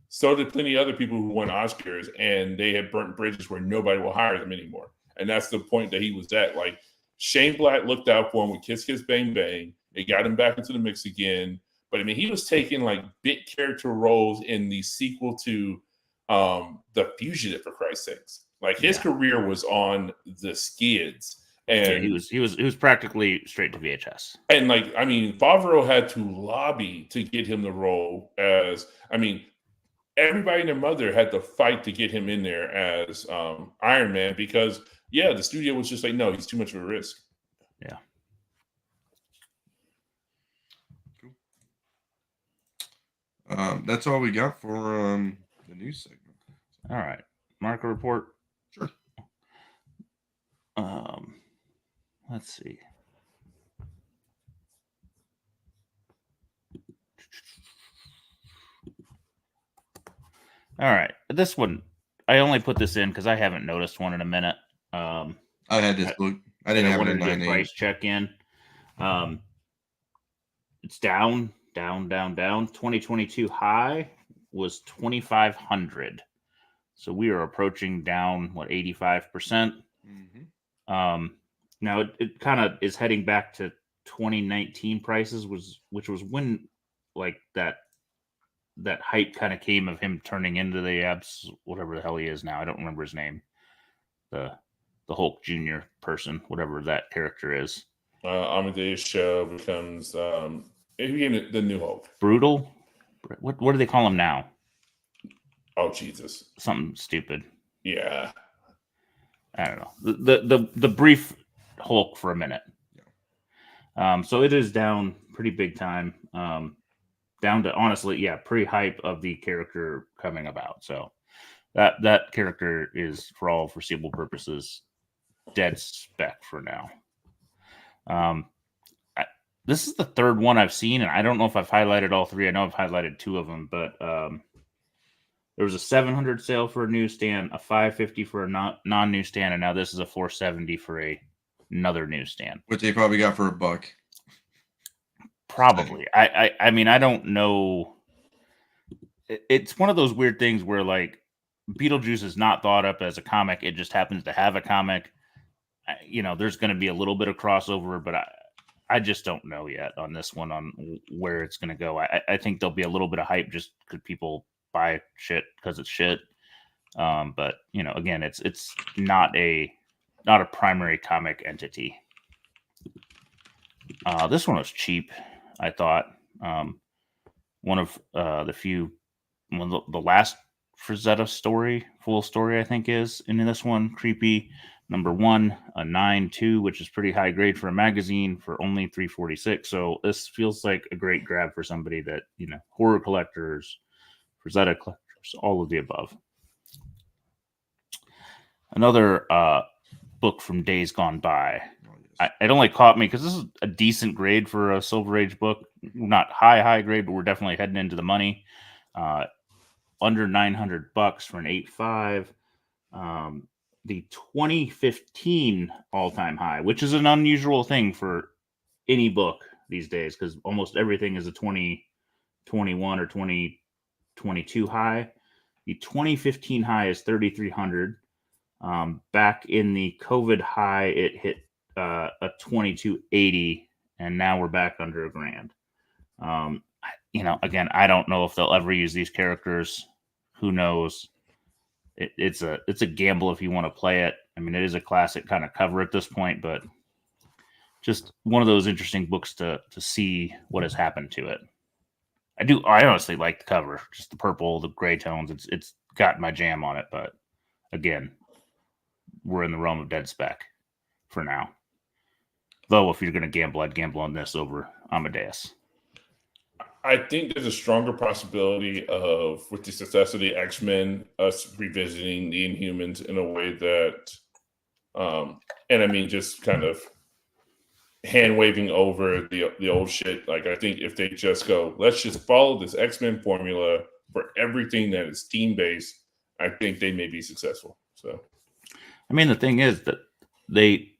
so did plenty of other people who won Oscars, and they had burnt bridges where nobody will hire them anymore. And that's the point that he was at. Like, Shane Black looked out for him with Kiss Kiss Bang Bang. It got him back into the mix again. But I mean, he was taking like big character roles in the sequel to The Fugitive, for Christ's sakes. Like, his career was on the skids. And he was practically straight to VHS. And like, I mean, Favreau had to lobby to get him the role as, I mean, everybody and their mother had to fight to get him in there as Iron Man because, yeah, the studio was just like, no, he's too much of a risk. Yeah. Cool. That's all we got for the news segment. All right. Market report. Sure. Let's see. All right, this one I only put this in because I haven't noticed one in a minute. I had this book. I didn't have it in my name. Price check in. It's down. 2022 high was 2,500. So we are approaching down 85%. Mm-hmm. Now it kind of is heading back to 2019 prices, which was when like that hype kind of came of him turning into the abs, whatever the hell he is now. I don't remember his name. The Hulk Jr. person, whatever that character is. Amadeus Show becomes he became the new Hulk. Brutal. What do they call him now? Oh Jesus! Something stupid. Yeah. I don't know. The brief Hulk for a minute. So it is down pretty big time. Down to honestly, pre-hype of the character coming about. So that character is, for all foreseeable purposes, dead spec for now. This is the third one I've seen, and I don't know if I've highlighted all three. I know I've highlighted two of them, but there was a $700 sale for a newsstand, a $550 for a non-newsstand, and now this is a $470 for another newsstand. Which they probably got for $1. Probably. I mean, I don't know. It's one of those weird things where, like, Beetlejuice is not thought up as a comic. It just happens to have a comic. There's going to be a little bit of crossover, but I just don't know yet on this one on where it's going to go. I think there'll be a little bit of hype just because people buy shit because it's shit. But again, it's not a primary comic entity. This one was cheap, I thought. One of the last Frazetta full story, I think, is in this one. Creepy. Number 1, a 9.2, which is pretty high grade for a magazine, for only $346. So this feels like a great grab for somebody that, horror collectors, Frazetta collectors, all of the above. Another book from Days Gone By. It only caught me because this is a decent grade for a Silver Age book. Not high grade, but we're definitely heading into the money. Under $900 for an 8.5. The 2015 all-time high, which is an unusual thing for any book these days because almost everything is a 2021 or 2022 high. The 2015 high is 3,300. Back in the COVID high, it hit a 2,280, and now we're back under $1,000. Again, I don't know if they'll ever use these characters. Who knows? It's a gamble if you want to play it. I mean, it is a classic kind of cover at this point, but just one of those interesting books to see what has happened to it. I honestly like the cover, just the purple, the gray tones. It's got my jam on it, but again, we're in the realm of dead spec for now. Though, if you're going to gamble, I'd gamble on this over Amadeus. I think there's a stronger possibility of, with the success of the X-Men, us revisiting the Inhumans in a way that, and I mean, just kind of hand waving over the old shit. Like, I think if they just go, let's just follow this X-Men formula for everything that is team-based, I think they may be successful. So, I mean, the thing is that they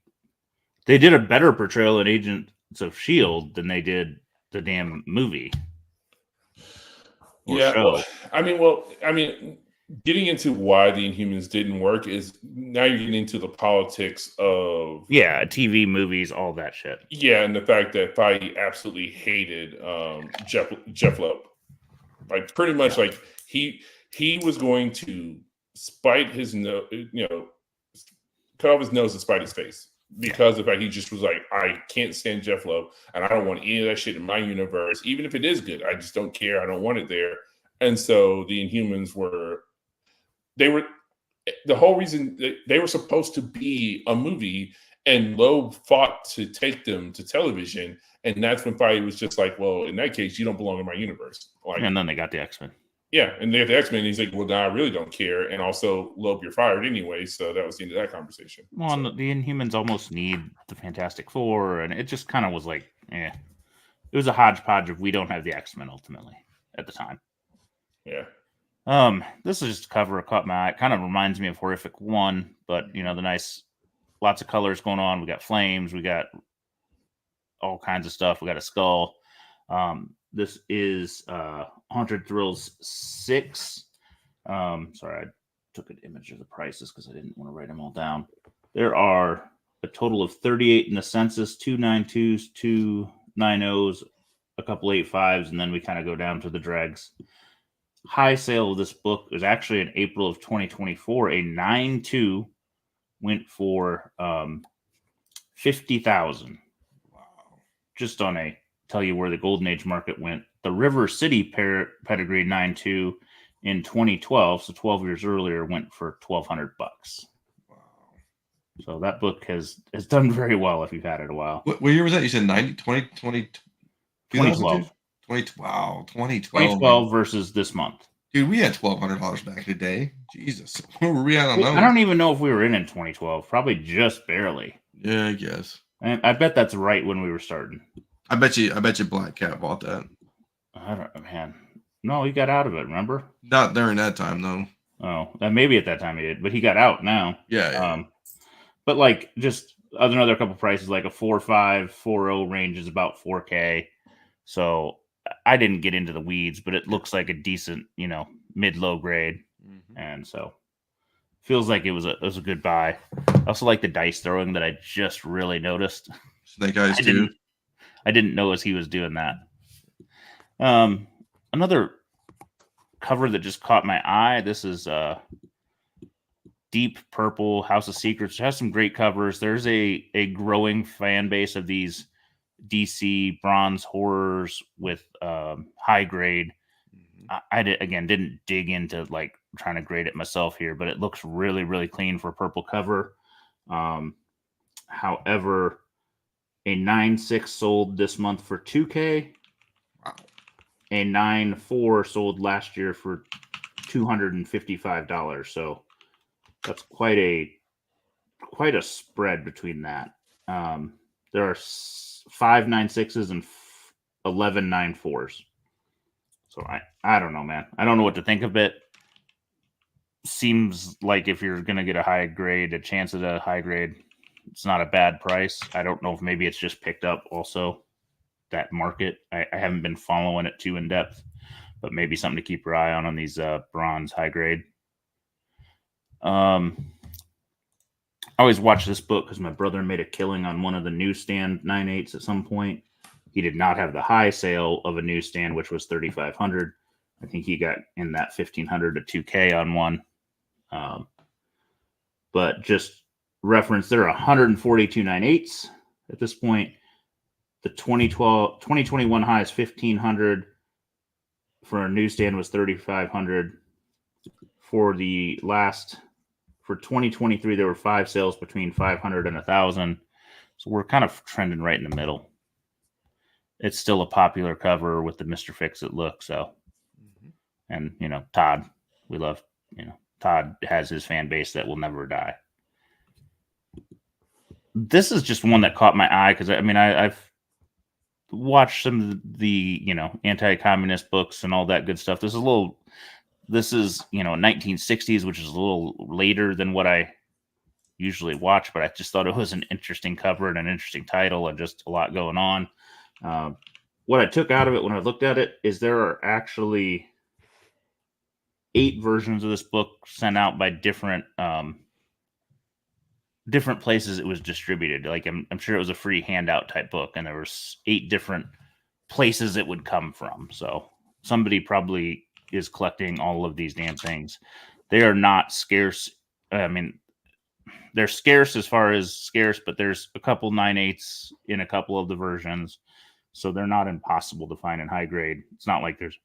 did a better portrayal in Agents of S.H.I.E.L.D. than they did the damn movie. Well, I mean, getting into why the Inhumans didn't work is now you're getting into the politics of TV, movies, all that shit. Yeah, and the fact that Feige absolutely hated Jeff Loeb. Like, pretty much, like he was going to spite his nose, cut off his nose and spite his face. Because of the fact he just was like, I can't stand Jeff Loeb, and I don't want any of that shit in my universe, even if it is good. I just don't care. I don't want it there. And so the Inhumans were the whole reason they were supposed to be a movie, and Loeb fought to take them to television, and that's when Feige was just like, well, in that case, you don't belong in my universe. Like, and then they got the X-Men. Yeah, and they have the X-Men. And he's like, well, now I really don't care. And also, Loeb, you're fired anyway. So that was the end of that conversation. Well, so. The Inhumans almost need the Fantastic Four. And it just kind of was like, It was a hodgepodge of we don't have the X-Men ultimately at the time. Yeah. This is just a cover caught my eye. It kind of reminds me of Horrific 1. But, the nice, lots of colors going on. We got flames. We got all kinds of stuff. We got a skull. This is Haunted Thrills 6. Sorry, I took an image of the prices because I didn't want to write them all down. There are a total of 38 in the census, 2 9.2s, 2 9.0s, a couple 8.5s, and then we kind of go down to the dregs. High sale of this book was actually in April of 2024. A 9.2 went for $50,000. Wow. Just on a tell you where the Golden Age market went. The River City pedigree 9.2 in 2012, so 12 years earlier, went for $1,200. Wow. So that book has done very well if you've had it a while. What year was that? You said 90, 2020, 2012. 2012. 2012 versus this month. Dude, we had $1,200 back in the day. Jesus. Where were we at on those? I don't even know if we were in 2012. Probably just barely. Yeah, I guess. And I bet that's right when we were starting. I bet you Black Cat bought that. I don't, man. No, he got out of it, remember? Not during that time, though. Oh, maybe at that time he did, but he got out now. Yeah. But like just another couple prices, like a 4.5, 4.0 range is about 4K. So I didn't get into the weeds, but it looks like a decent, mid-low grade. Mm-hmm. And so feels like it was a good buy. I also like the dice throwing that I just really noticed. Snake Eyes too. I didn't notice he was doing that. Another cover that just caught my eye. This is Deep Purple House of Secrets. It has some great covers. There's a growing fan base of these DC bronze horrors with high grade. I didn't dig into like trying to grade it myself here, but it looks really, really clean for a purple cover. However, a 9.6 sold this month for $2K. Wow. A 9.4 sold last year for $255. So that's quite a spread between that. There are 5 9.6s and 11 9.4s. So I don't know, man. I don't know what to think of it. Seems like if you're gonna get a chance at a high grade, it's not a bad price. I don't know if maybe it's just picked up also that market. I haven't been following it too in depth, but maybe something to keep your eye on these bronze high grade. I always watch this book because my brother made a killing on one of the newsstand 9.8s at some point. He did not have the high sale of a newsstand, which was $3,500. I think he got in that $1,500 to $2K on one. But just reference, there are 142 9.8s at this point. The 2021 high is $1,500. For a newsstand was $3,500. For 2023, there were 5 sales between $500 and $1,000. So we're kind of trending right in the middle. It's still a popular cover with the Mr. Fix-It look. So, and Todd, we love, Todd has his fan base that will never die. This is just one that caught my eye because I've watched some of the anti-communist books and all that good stuff. This is 1960s, which is a little later than what I usually watch, but I just thought it was an interesting cover and an interesting title and just a lot going on. What I took out of it when I looked at it is there are actually 8 versions of this book sent out by different places it was distributed. Like I'm sure it was a free handout type book, and there was 8 different places it would come from. So somebody probably is collecting all of these damn things. They are not scarce. They're scarce as far as scarce, but there's a couple 9.8s in a couple of the versions. So they're not impossible to find in high grade. It's not like there's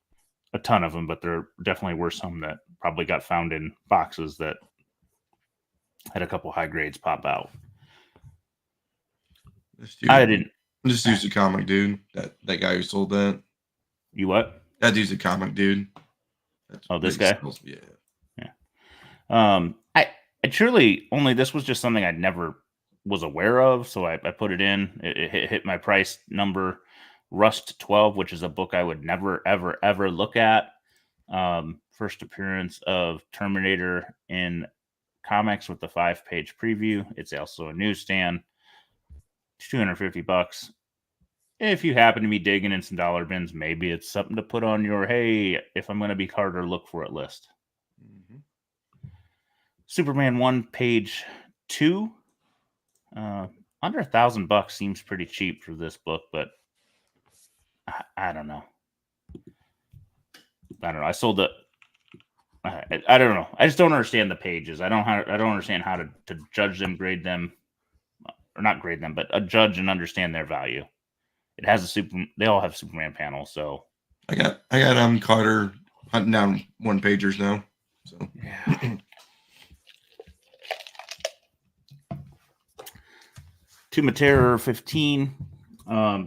a ton of them, but there definitely were some that probably got found in boxes that had a couple high grades pop out. I didn't. This dude's a comic dude. That guy who sold that. You what? That dude's a comic dude. This guy? Yeah. I truly only, this was just something I never was aware of. So I put it in, it hit my price number. Rust 12, which is a book I would never, ever, ever look at. First appearance of Terminator in comics with the 5-page preview. It's also a newsstand. $250. If you happen to be digging in some dollar bins, maybe it's something to put on your, hey, if I'm going to be harder, look for it list. Mm-hmm. Superman 1, page 2. Under $1,000 seems pretty cheap for this book, but I don't know. I sold it. I don't know. I just don't understand the pages. I don't understand how to judge them, grade them, or not grade them, but judge and understand their value. It has they all have Superman panels, so I got Carter hunting down 1-pagers now. So yeah. Tomb of Terror 15.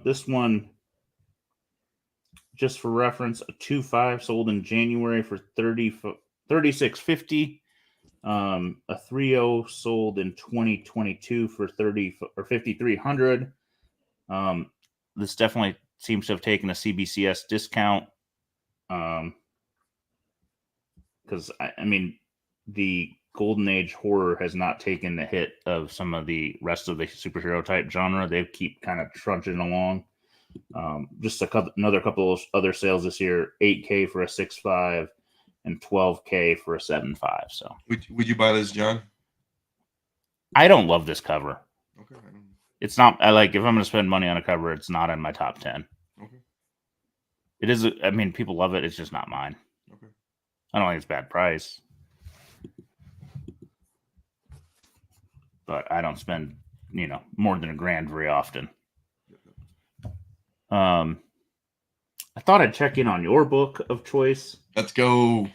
This one, just for reference, a 2.5 sold in January for $36.50. A 3.0 sold in 2022 for $5,300. This definitely seems to have taken a CBCS discount. Because I mean, the Golden Age horror has not taken the hit of some of the rest of the superhero type genre. They keep kind of trudging along. Just another couple of other sales this year: $8,000 for a 6.5 and $12,000 for a 7.5. So, would you buy this, John? I don't love this cover. Okay. It's not. I like if I'm going to spend money on a cover, it's not in my top 10. Okay. It is. I mean, people love it. It's just not mine. Okay. I don't think it's bad price, but I don't spend, more than $1,000 very often. I thought I'd check in on your book of choice. Let's go.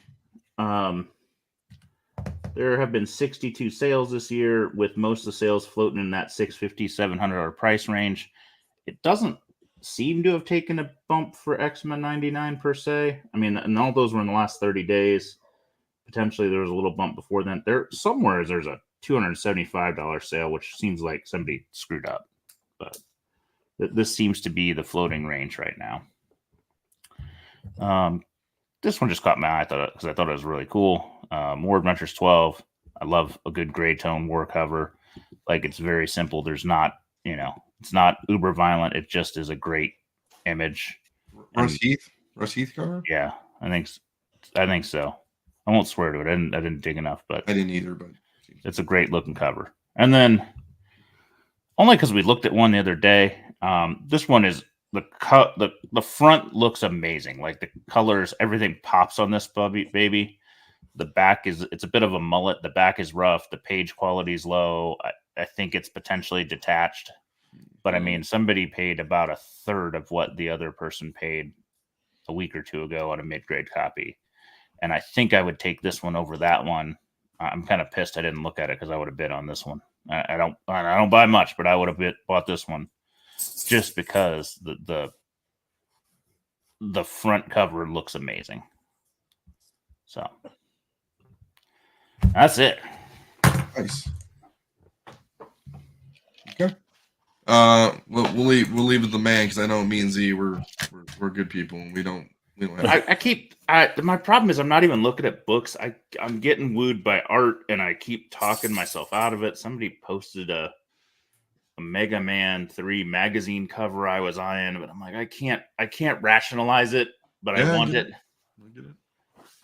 There have been 62 sales this year, with most of the sales floating in that $650, $700 price range. It doesn't seem to have taken a bump for X-Men 99 per se. I mean, and all those were in the last 30 days. Potentially there was a little bump before then. There's a $275 sale, which seems like somebody screwed up. But this seems to be the floating range right now. This one just caught my eye because I thought it was really cool. War Adventures 12. I love a good gray tone war cover. Like, it's very simple. There's not, it's not uber violent. It just is a great image. Russ Heath cover? Yeah, I think so. I won't swear to it. I didn't dig enough, but I didn't either. But it's a great looking cover. And then, only because we looked at one the other day, this one is the front looks amazing. Like, the colors, everything pops on this baby. The back it's a bit of a mullet. The back is rough. The page quality is low. I think it's potentially detached. But I mean, somebody paid about a third of what the other person paid a week or two ago on a mid-grade copy. And I think I would take this one over that one. I'm kind of pissed I didn't look at it because I would have bid on this one. I don't buy much, but I would have bought this one just because the front cover looks amazing. So that's it. Nice. Okay. We'll leave with the man, because I know me and Z we're good people, and we don't have. My problem is I'm not even looking at books. I'm getting wooed by art, and I keep talking myself out of it. Somebody posted a Mega Man 3 magazine cover I was eyeing, but I'm like, I can't rationalize it, but I want it. I get it.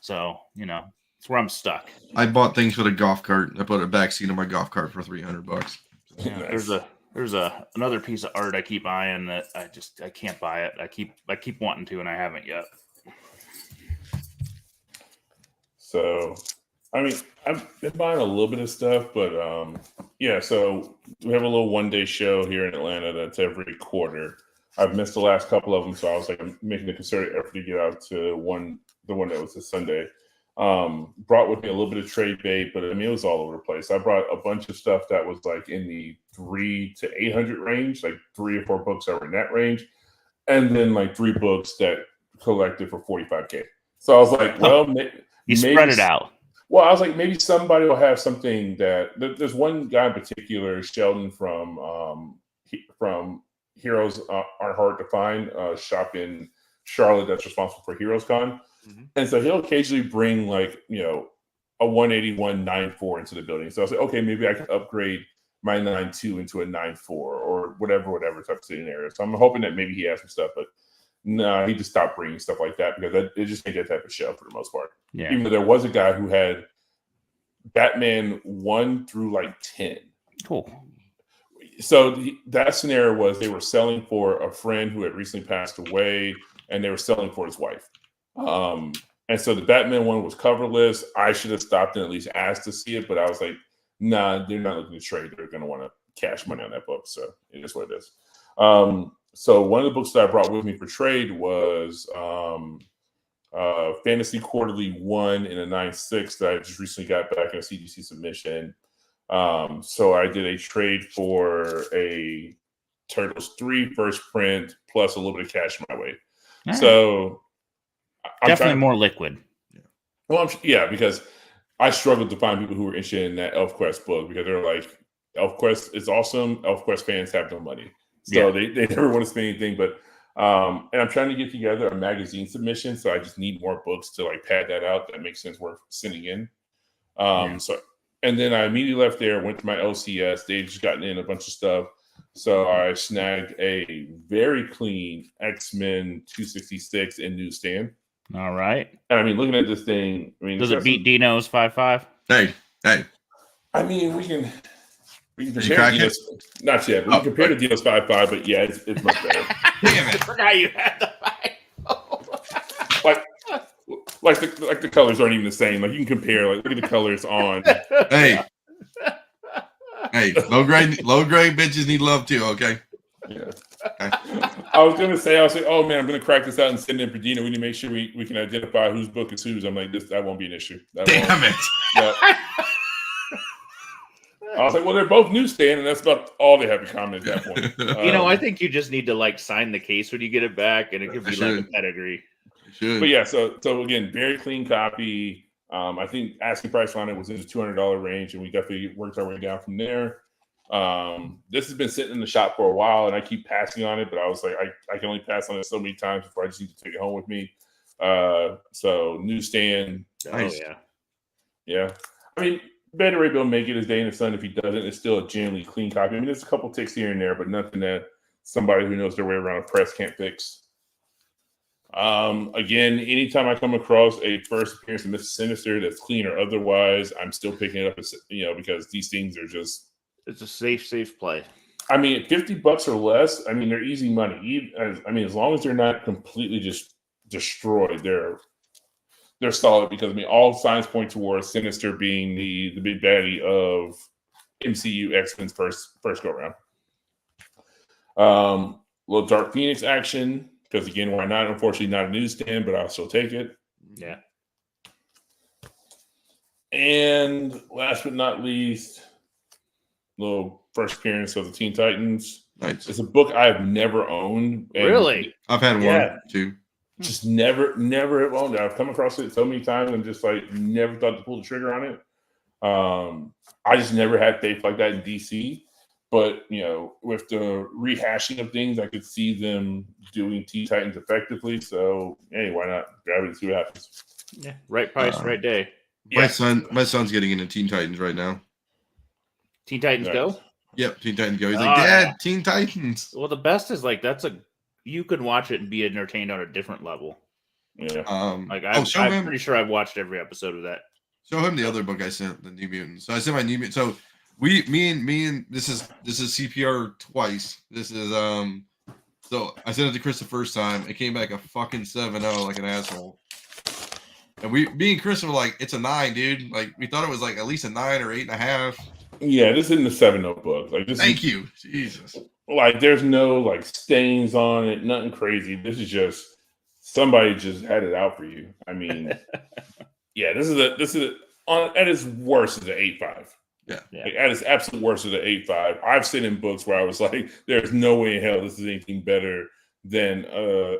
So, it's where I'm stuck. I bought things for the golf cart. I put a backseat on my golf cart for $300. Yeah, nice. There's another piece of art I keep eyeing that I can't buy it. I keep wanting to, and I haven't yet. So, I mean, I've been buying a little bit of stuff, but yeah. So we have a little one-day show here in Atlanta that's every quarter. I've missed the last couple of them, so I was like, I'm making a concerted effort to get out to the one that was this Sunday. Brought with me a little bit of trade bait, but I mean, it was all over the place. I brought a bunch of stuff that was like in the 300 to 800 range, like 3 or 4 books that were in that range, and then like 3 books that collected for $45,000. So I was like, well, you spread it out. Well, I was like, maybe somebody will have something that. There's one guy in particular, Sheldon from Heroes Aren't Hard to Find, shop in Charlotte that's responsible for Heroes Con. Mm-hmm. And so he'll occasionally bring like, a 181 9.4 into the building. So I was like, okay, maybe I can upgrade my 9.2 into a 9.4 or whatever type of scenario. So I'm hoping that maybe he has some stuff, but no, he just stopped bringing stuff like that because it just ain't that type of show for the most part. Yeah. Even though there was a guy who had Batman 1 through like 10. Cool. So that scenario was they were selling for a friend who had recently passed away, and they were selling for his wife. And so the Batman one was coverless. I should have stopped and at least asked to see it, but I was like, nah, they're not looking to trade. They're going to want to cash money on that book. So it is what it is. So one of the books that I brought with me for trade was Fantasy Quarterly 1 in a 9.6 that I just recently got back in a CGC submission. So I did a trade for a Turtles 3 first print plus a little bit of cash my way. All right. So I'm Definitely more liquid. Well, because I struggled to find people who were interested in that ElfQuest book because they're like, ElfQuest is awesome. ElfQuest fans have no money. So they never want to spend anything. But and I'm trying to get together a magazine submission. So I just need more books to like pad that out. That makes sense worth sending in. So and then I immediately left there, went to my LCS. They'd just gotten in a bunch of stuff. So I snagged a very clean X-Men 266 in newsstand. All right. And I mean, looking at this thing, I mean, does it beat Dino's 5.5? Hey. I mean, we can compare Dino's. Not yet. We can compare to Dino's 5.5, but yeah, it's much better. Damn it! I forgot you had the 5. like the colors aren't even the same. Like you can compare. Like look at the colors on. Hey, low grade bitches need love too. Okay. Yeah. Okay. I was like, oh man, I'm gonna crack this out and send it in for Dino. We need to make sure we can identify whose book is whose. I'm like, that won't be an issue. Damn it. Yeah. I was like, well, they're both newsstand, and that's about all they have in common at that point. I think you just need to like sign the case when you get it back, and it could be like a pedigree. But yeah, so again, very clean copy. I think asking price on it was in the $200 range, and we definitely worked our way down from there. This has been sitting in the shop for a while, and I keep passing on it, but I was like, I can only pass on it so many times before I just need to take it home with me. So newsstand. Nice. Oh yeah. I mean, Beta Ray Bill may get his day in the sun if he doesn't. It's still a generally clean copy. I mean, there's a couple ticks here and there, but nothing that somebody who knows their way around a press can't fix. Again, anytime I come across a first appearance of Mr. Sinister that's clean or otherwise, I'm still picking it up, because these things are just. It's a safe play. I mean, $50 or less. I mean, they're easy money. As long as they're not completely just destroyed, they're solid because all signs point towards Sinister being the big baddie of MCU X-Men's first go around. Little Dark Phoenix action because again, why not? Unfortunately, not a newsstand, but I'll still take it. Yeah. And last but not least, little first appearance of the Teen Titans. Nice. It's a book I've never owned. Really? I've had one, too. Just never have owned it. I've come across it so many times and just like never thought to pull the trigger on it. I just never had faith like that in DC. But with the rehashing of things, I could see them doing Teen Titans effectively. So hey, why not grab it and see what happens? Yeah, right price, right day. My son's getting into Teen Titans right now. Teen Titans Go? Yep, Teen Titans Go. He's like, Dad, Teen Titans. Well, the best is like you could watch it and be entertained on a different level. Yeah. I'm pretty sure I've watched every episode of that. Show him the other book I sent, the New Mutants. So I sent my New Mutants. So me and this is CPR twice. This is so I sent it to Chris the first time. It came back a fucking 7.0 like an asshole. And me and Chris were like, it's a 9, dude. Like we thought it was like at least a 9 or 8.5. Yeah, this isn't the 7.0 book. Like this. Thank you, Jesus. Like there's no like stains on it, nothing crazy. This is just somebody just had it out for you. I mean, yeah, this is at its worst is an 8.5. Yeah. Like, at its absolute worst is an 8.5. I've seen in books where I was like, there's no way in hell this is anything better than an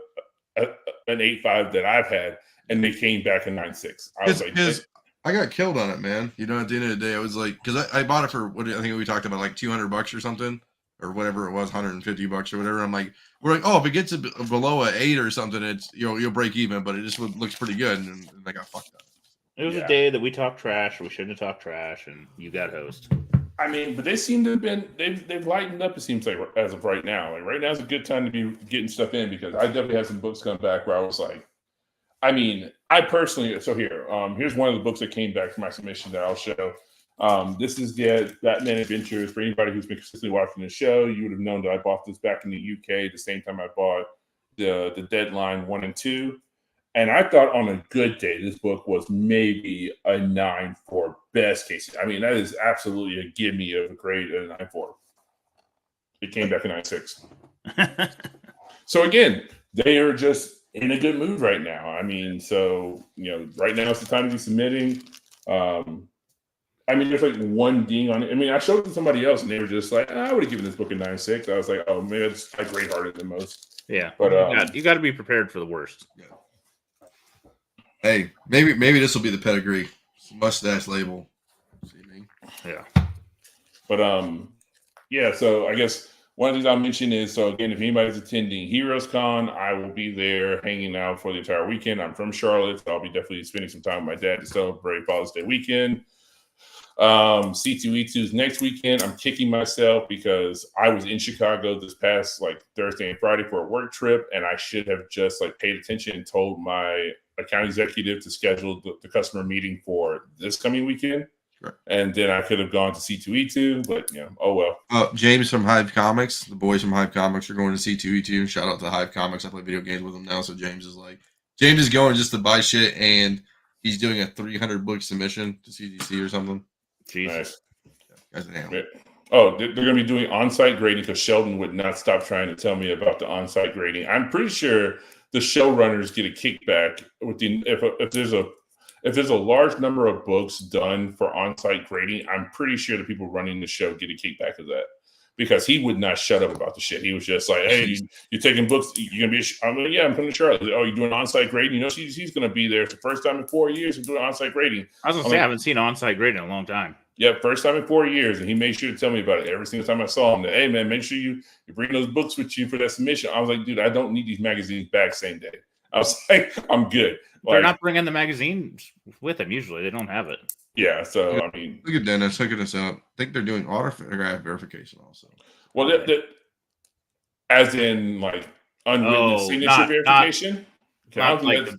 8.5 that I've had, and they came back a 9.6. I was like, I got killed on it, man. At the end of the day, I was like, because I bought it for what I think we talked about, like $200 or something, or whatever it was, $150 or whatever. I'm like, we're like, oh, if it gets below an 8 or something, it's you'll break even, but it just looks pretty good, and I got fucked up. It was a day that we talked trash. We shouldn't have talked trash, and you got host. I mean, but they seem to have been they've lightened up. It seems like as of right now. Like right now is a good time to be getting stuff in because I definitely had some books come back where I was like, I mean, I personally. So here's one of the books that came back from my submission that I'll show. This is the Batman Adventures. For anybody who's been consistently watching the show, you would have known that I bought this back in the UK the same time I bought the Deadline 1 and 2. And I thought on a good day, this book was maybe a 9 for best case. I mean, that is absolutely a gimme of a grade at a 9.4. It came back a 9.6. So again, they are just in a good mood right now. I mean, so right now it's the time to be submitting. I mean, there's like one ding on it. I mean, I showed it to somebody else, and they were just like, I would have given this book a 9.6. I was like, oh, maybe it's like rate harder than most. Yeah, But you got to be prepared for the worst. Yeah. Hey, maybe this will be the pedigree mustache label. See me? Yeah. But yeah. So I guess one of the things I'll mention is, so again, if anybody's attending Heroes Con, I will be there hanging out for the entire weekend. I'm from Charlotte, so I'll be definitely spending some time with my dad to celebrate Father's Day weekend. C2E2's next weekend. I'm kicking myself because I was in Chicago this past like Thursday and Friday for a work trip, and I should have just like paid attention and told my account executive to schedule the customer meeting for this coming weekend. Sure. And then I could have gone to C2E2, but oh well. James from Hive Comics, the boys from Hive Comics are going to C2E2. Shout out to Hive Comics. I play video games with them now, so James is going just to buy shit, and he's doing a 300 book submission to CGC or something. Jesus. Nice. Yeah. Oh, they're going to be doing on-site grading because Sheldon would not stop trying to tell me about the on-site grading. I'm pretty sure the showrunners get a kickback with if there's a large number of books done for on-site grading. I'm pretty sure the people running the show get a kickback of that because he would not shut up about the shit. He was just like, "Hey, you're taking books. You're gonna be." I'm like, "Yeah, I'm coming to Charlotte." Oh, you're doing on-site grading? He's going to be there. It's the first time in 4 years he's doing on-site grading. I was going to say, I haven't seen on-site grading in a long time. Yeah, first time in 4 years, and he made sure to tell me about it every single time I saw him. That, hey, man, make sure you bring those books with you for that submission. I was like, dude, I don't need these magazines back same day. I was like, I'm good. They're not bringing the magazines with them usually. They don't have it. Yeah, so I mean, look at Dennis hooking us up. I think they're doing autograph verification also. Well, as in like unwritten signature verification. Not the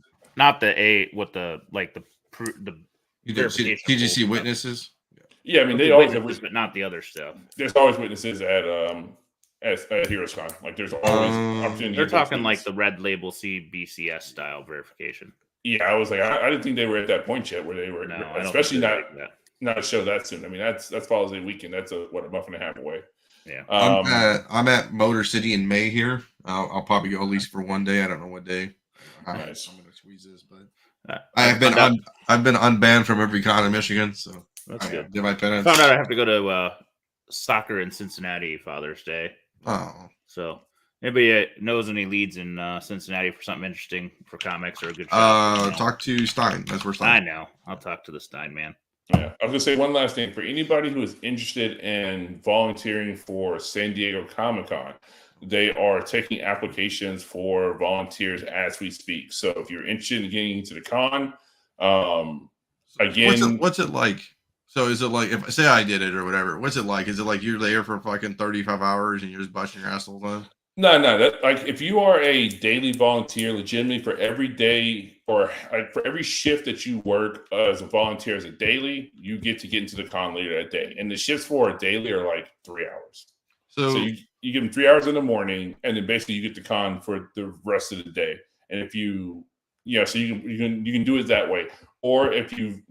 TGC witnesses. Yeah, I mean they always have, but not the other stuff. There's always witnesses at Heroes Con. Like there's always opportunity. They're talking like the red label CBCS style verification. Yeah, I was like, I didn't think they were at that point yet where they were, especially not a show that soon. I mean, that's Father's Day weekend. That's a month and a half away. Yeah. I'm at Motor City in May here. I'll probably go at least for one day. I don't know what day. Nice. I'm gonna squeeze this, but I've been unbanned from every con in Michigan, so that's good. Did my penance. Found out I have to go to soccer in Cincinnati Father's Day. Oh, so anybody knows any leads in Cincinnati for something interesting for comics or a good show? Talk to Stein. That's where Stein. I know. I'll talk to the Stein man. Yeah, I was gonna say one last thing for anybody who is interested in volunteering for San Diego Comic-Con. They are taking applications for volunteers as we speak. So if you're interested in getting into the con, again, what's it like? So is it like if say I did it or whatever? What's it like? Is it like you're there for fucking 35 hours and you're just busting your ass the whole time? No. That like if you are a daily volunteer, legitimately for every day or like for every shift that you work as a volunteer as a daily, you get into the con later that day. And the shifts for a daily are like 3 hours. So you give them 3 hours in the morning, and then basically you get the con for the rest of the day. And if you so you can do it that way. Or if you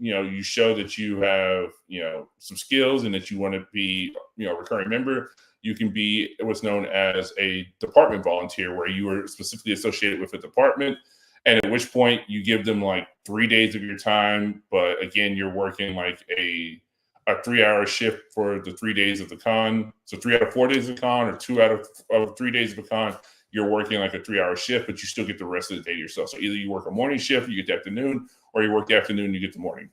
show that you have some skills and that you want to be a recurring member, you can be what's known as a department volunteer, where you are specifically associated with a department, and at which point you give them like 3 days of your time. But again, you're working like a 3-hour shift for the 3 days of the con. So 3 out of 4 days of the con, or 2 out of 3 days of the con, you're working like a 3-hour shift, but you still get the rest of the day to yourself. So either you work a morning shift, you get the afternoon, or you work the afternoon, you get the morning.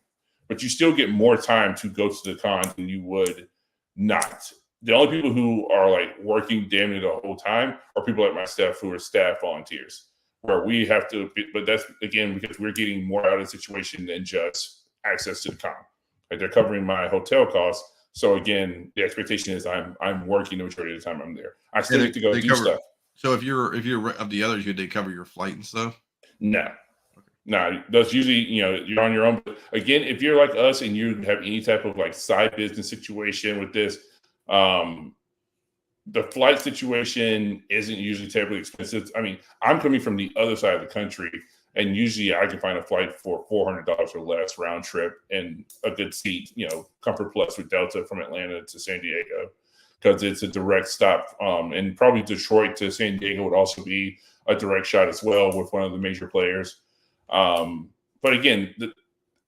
But you still get more time to go to the con than you would not. The only people who are like working damn near the whole time are people like my staff who are staff volunteers, where we have to, but that's again because we're getting more out of the situation than just access to the con. Like they're covering my hotel costs. So again, the expectation is I'm working the majority of the time I'm there. I still need to go do stuff. So if you're of the others, they cover your flight and stuff? No. That's usually, you're on your own. But again, if you're like us and you have any type of like side business situation with this, the flight situation isn't usually terribly expensive. I mean, I'm coming from the other side of the country, and usually I can find a flight for $400 or less round trip and a good seat, Comfort Plus with Delta from Atlanta to San Diego, because it's a direct stop. And probably Detroit to San Diego would also be a direct shot as well with one of the major players. But again,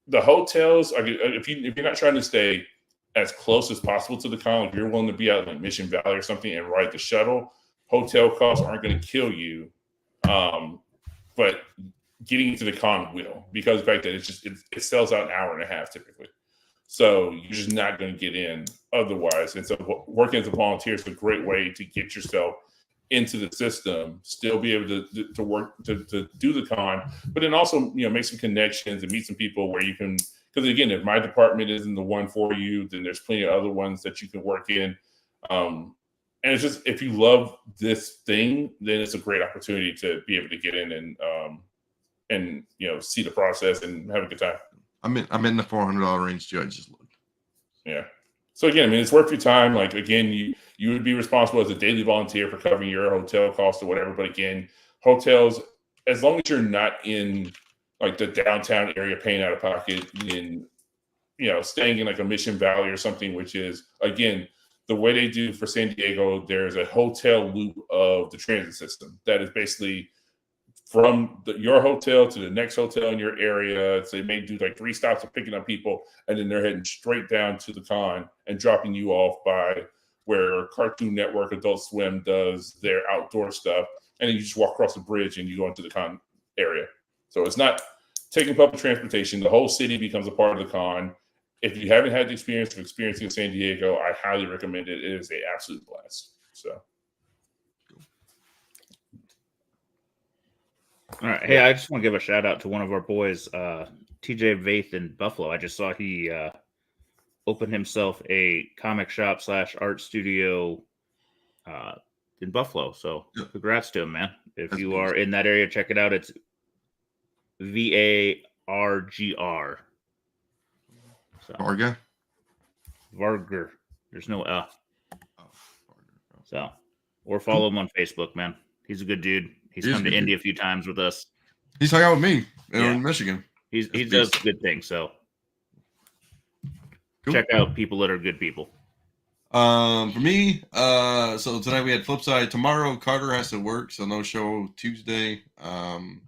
the hotels, if you're not trying to stay as close as possible to the con, if you're willing to be out in like Mission Valley or something and ride the shuttle, hotel costs aren't going to kill you. But getting into the con will, because the fact that it sells out an hour and a half typically. So you're just not going to get in otherwise. And so working as a volunteer is a great way to get yourself into the system, still be able to work to do the con, but then also make some connections and meet some people where you can. Because again, if my department isn't the one for you, then there's plenty of other ones that you can work in. And it's just, if you love this thing, then it's a great opportunity to be able to get in and see the process and have a good time. I'm in the $400 range too. I just looked. Yeah. So again, I mean, it's worth your time. Like again, you would be responsible as a daily volunteer for covering your hotel costs or whatever. But again, hotels, as long as you're not in like the downtown area paying out of pocket, and staying in like a Mission Valley or something, which is again the way they do for San Diego. There's a hotel loop of the transit system that is basically from your hotel to the next hotel in your area. So they may do like 3 stops of picking up people, and then they're heading straight down to the con and dropping you off by where Cartoon Network, Adult Swim does their outdoor stuff. And then you just walk across the bridge and you go into the con area. So it's not taking public transportation. The whole city becomes a part of the con. If you haven't had the experience of experiencing San Diego, I highly recommend it. It is an absolute blast. So. All right. Hey, I just want to give a shout out to one of our boys, TJ Vaith in Buffalo. I just saw he opened himself a comic shop / art studio in Buffalo. So congrats to him, man. If That's you are in that area, check it out. It's VARGR. So, Varger. There's no L. So, or follow him on Facebook, man. He's a good dude. He's come to Indy a few times with us. He's hung out with me in Michigan. He does good things. So check out people that are good people. For me, so tonight we had Flipside. Tomorrow Carter has to work, so no show Tuesday. And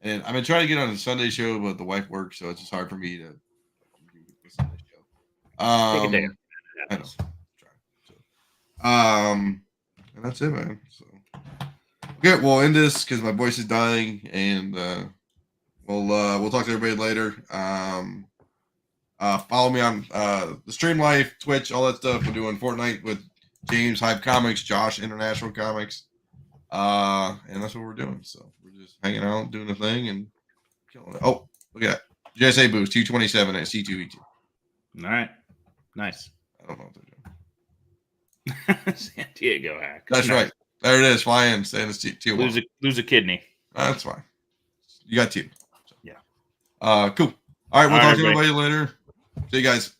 I've been trying to get on the Sunday show, but the wife works, so it's just hard for me to do the Sunday show. Take a day. I know. And that's it, man. So okay, we'll end this because my voice is dying, and we'll talk to everybody later. Follow me on the Stream Life, Twitch, all that stuff. We're doing Fortnite with James, Hype Comics, Josh, International Comics, and that's what we're doing. So we're just hanging out, doing the thing, and killing it. Oh, look at that JSA boost 227 at C2E2. All right, nice. I don't know what they're doing. San Diego hack. That's nice. Right. There it is. Fly in. Stay in the Tijuana. Lose a kidney. That's fine. You got 2. So. Yeah. Cool. All right. We'll talk to everybody later. See you guys.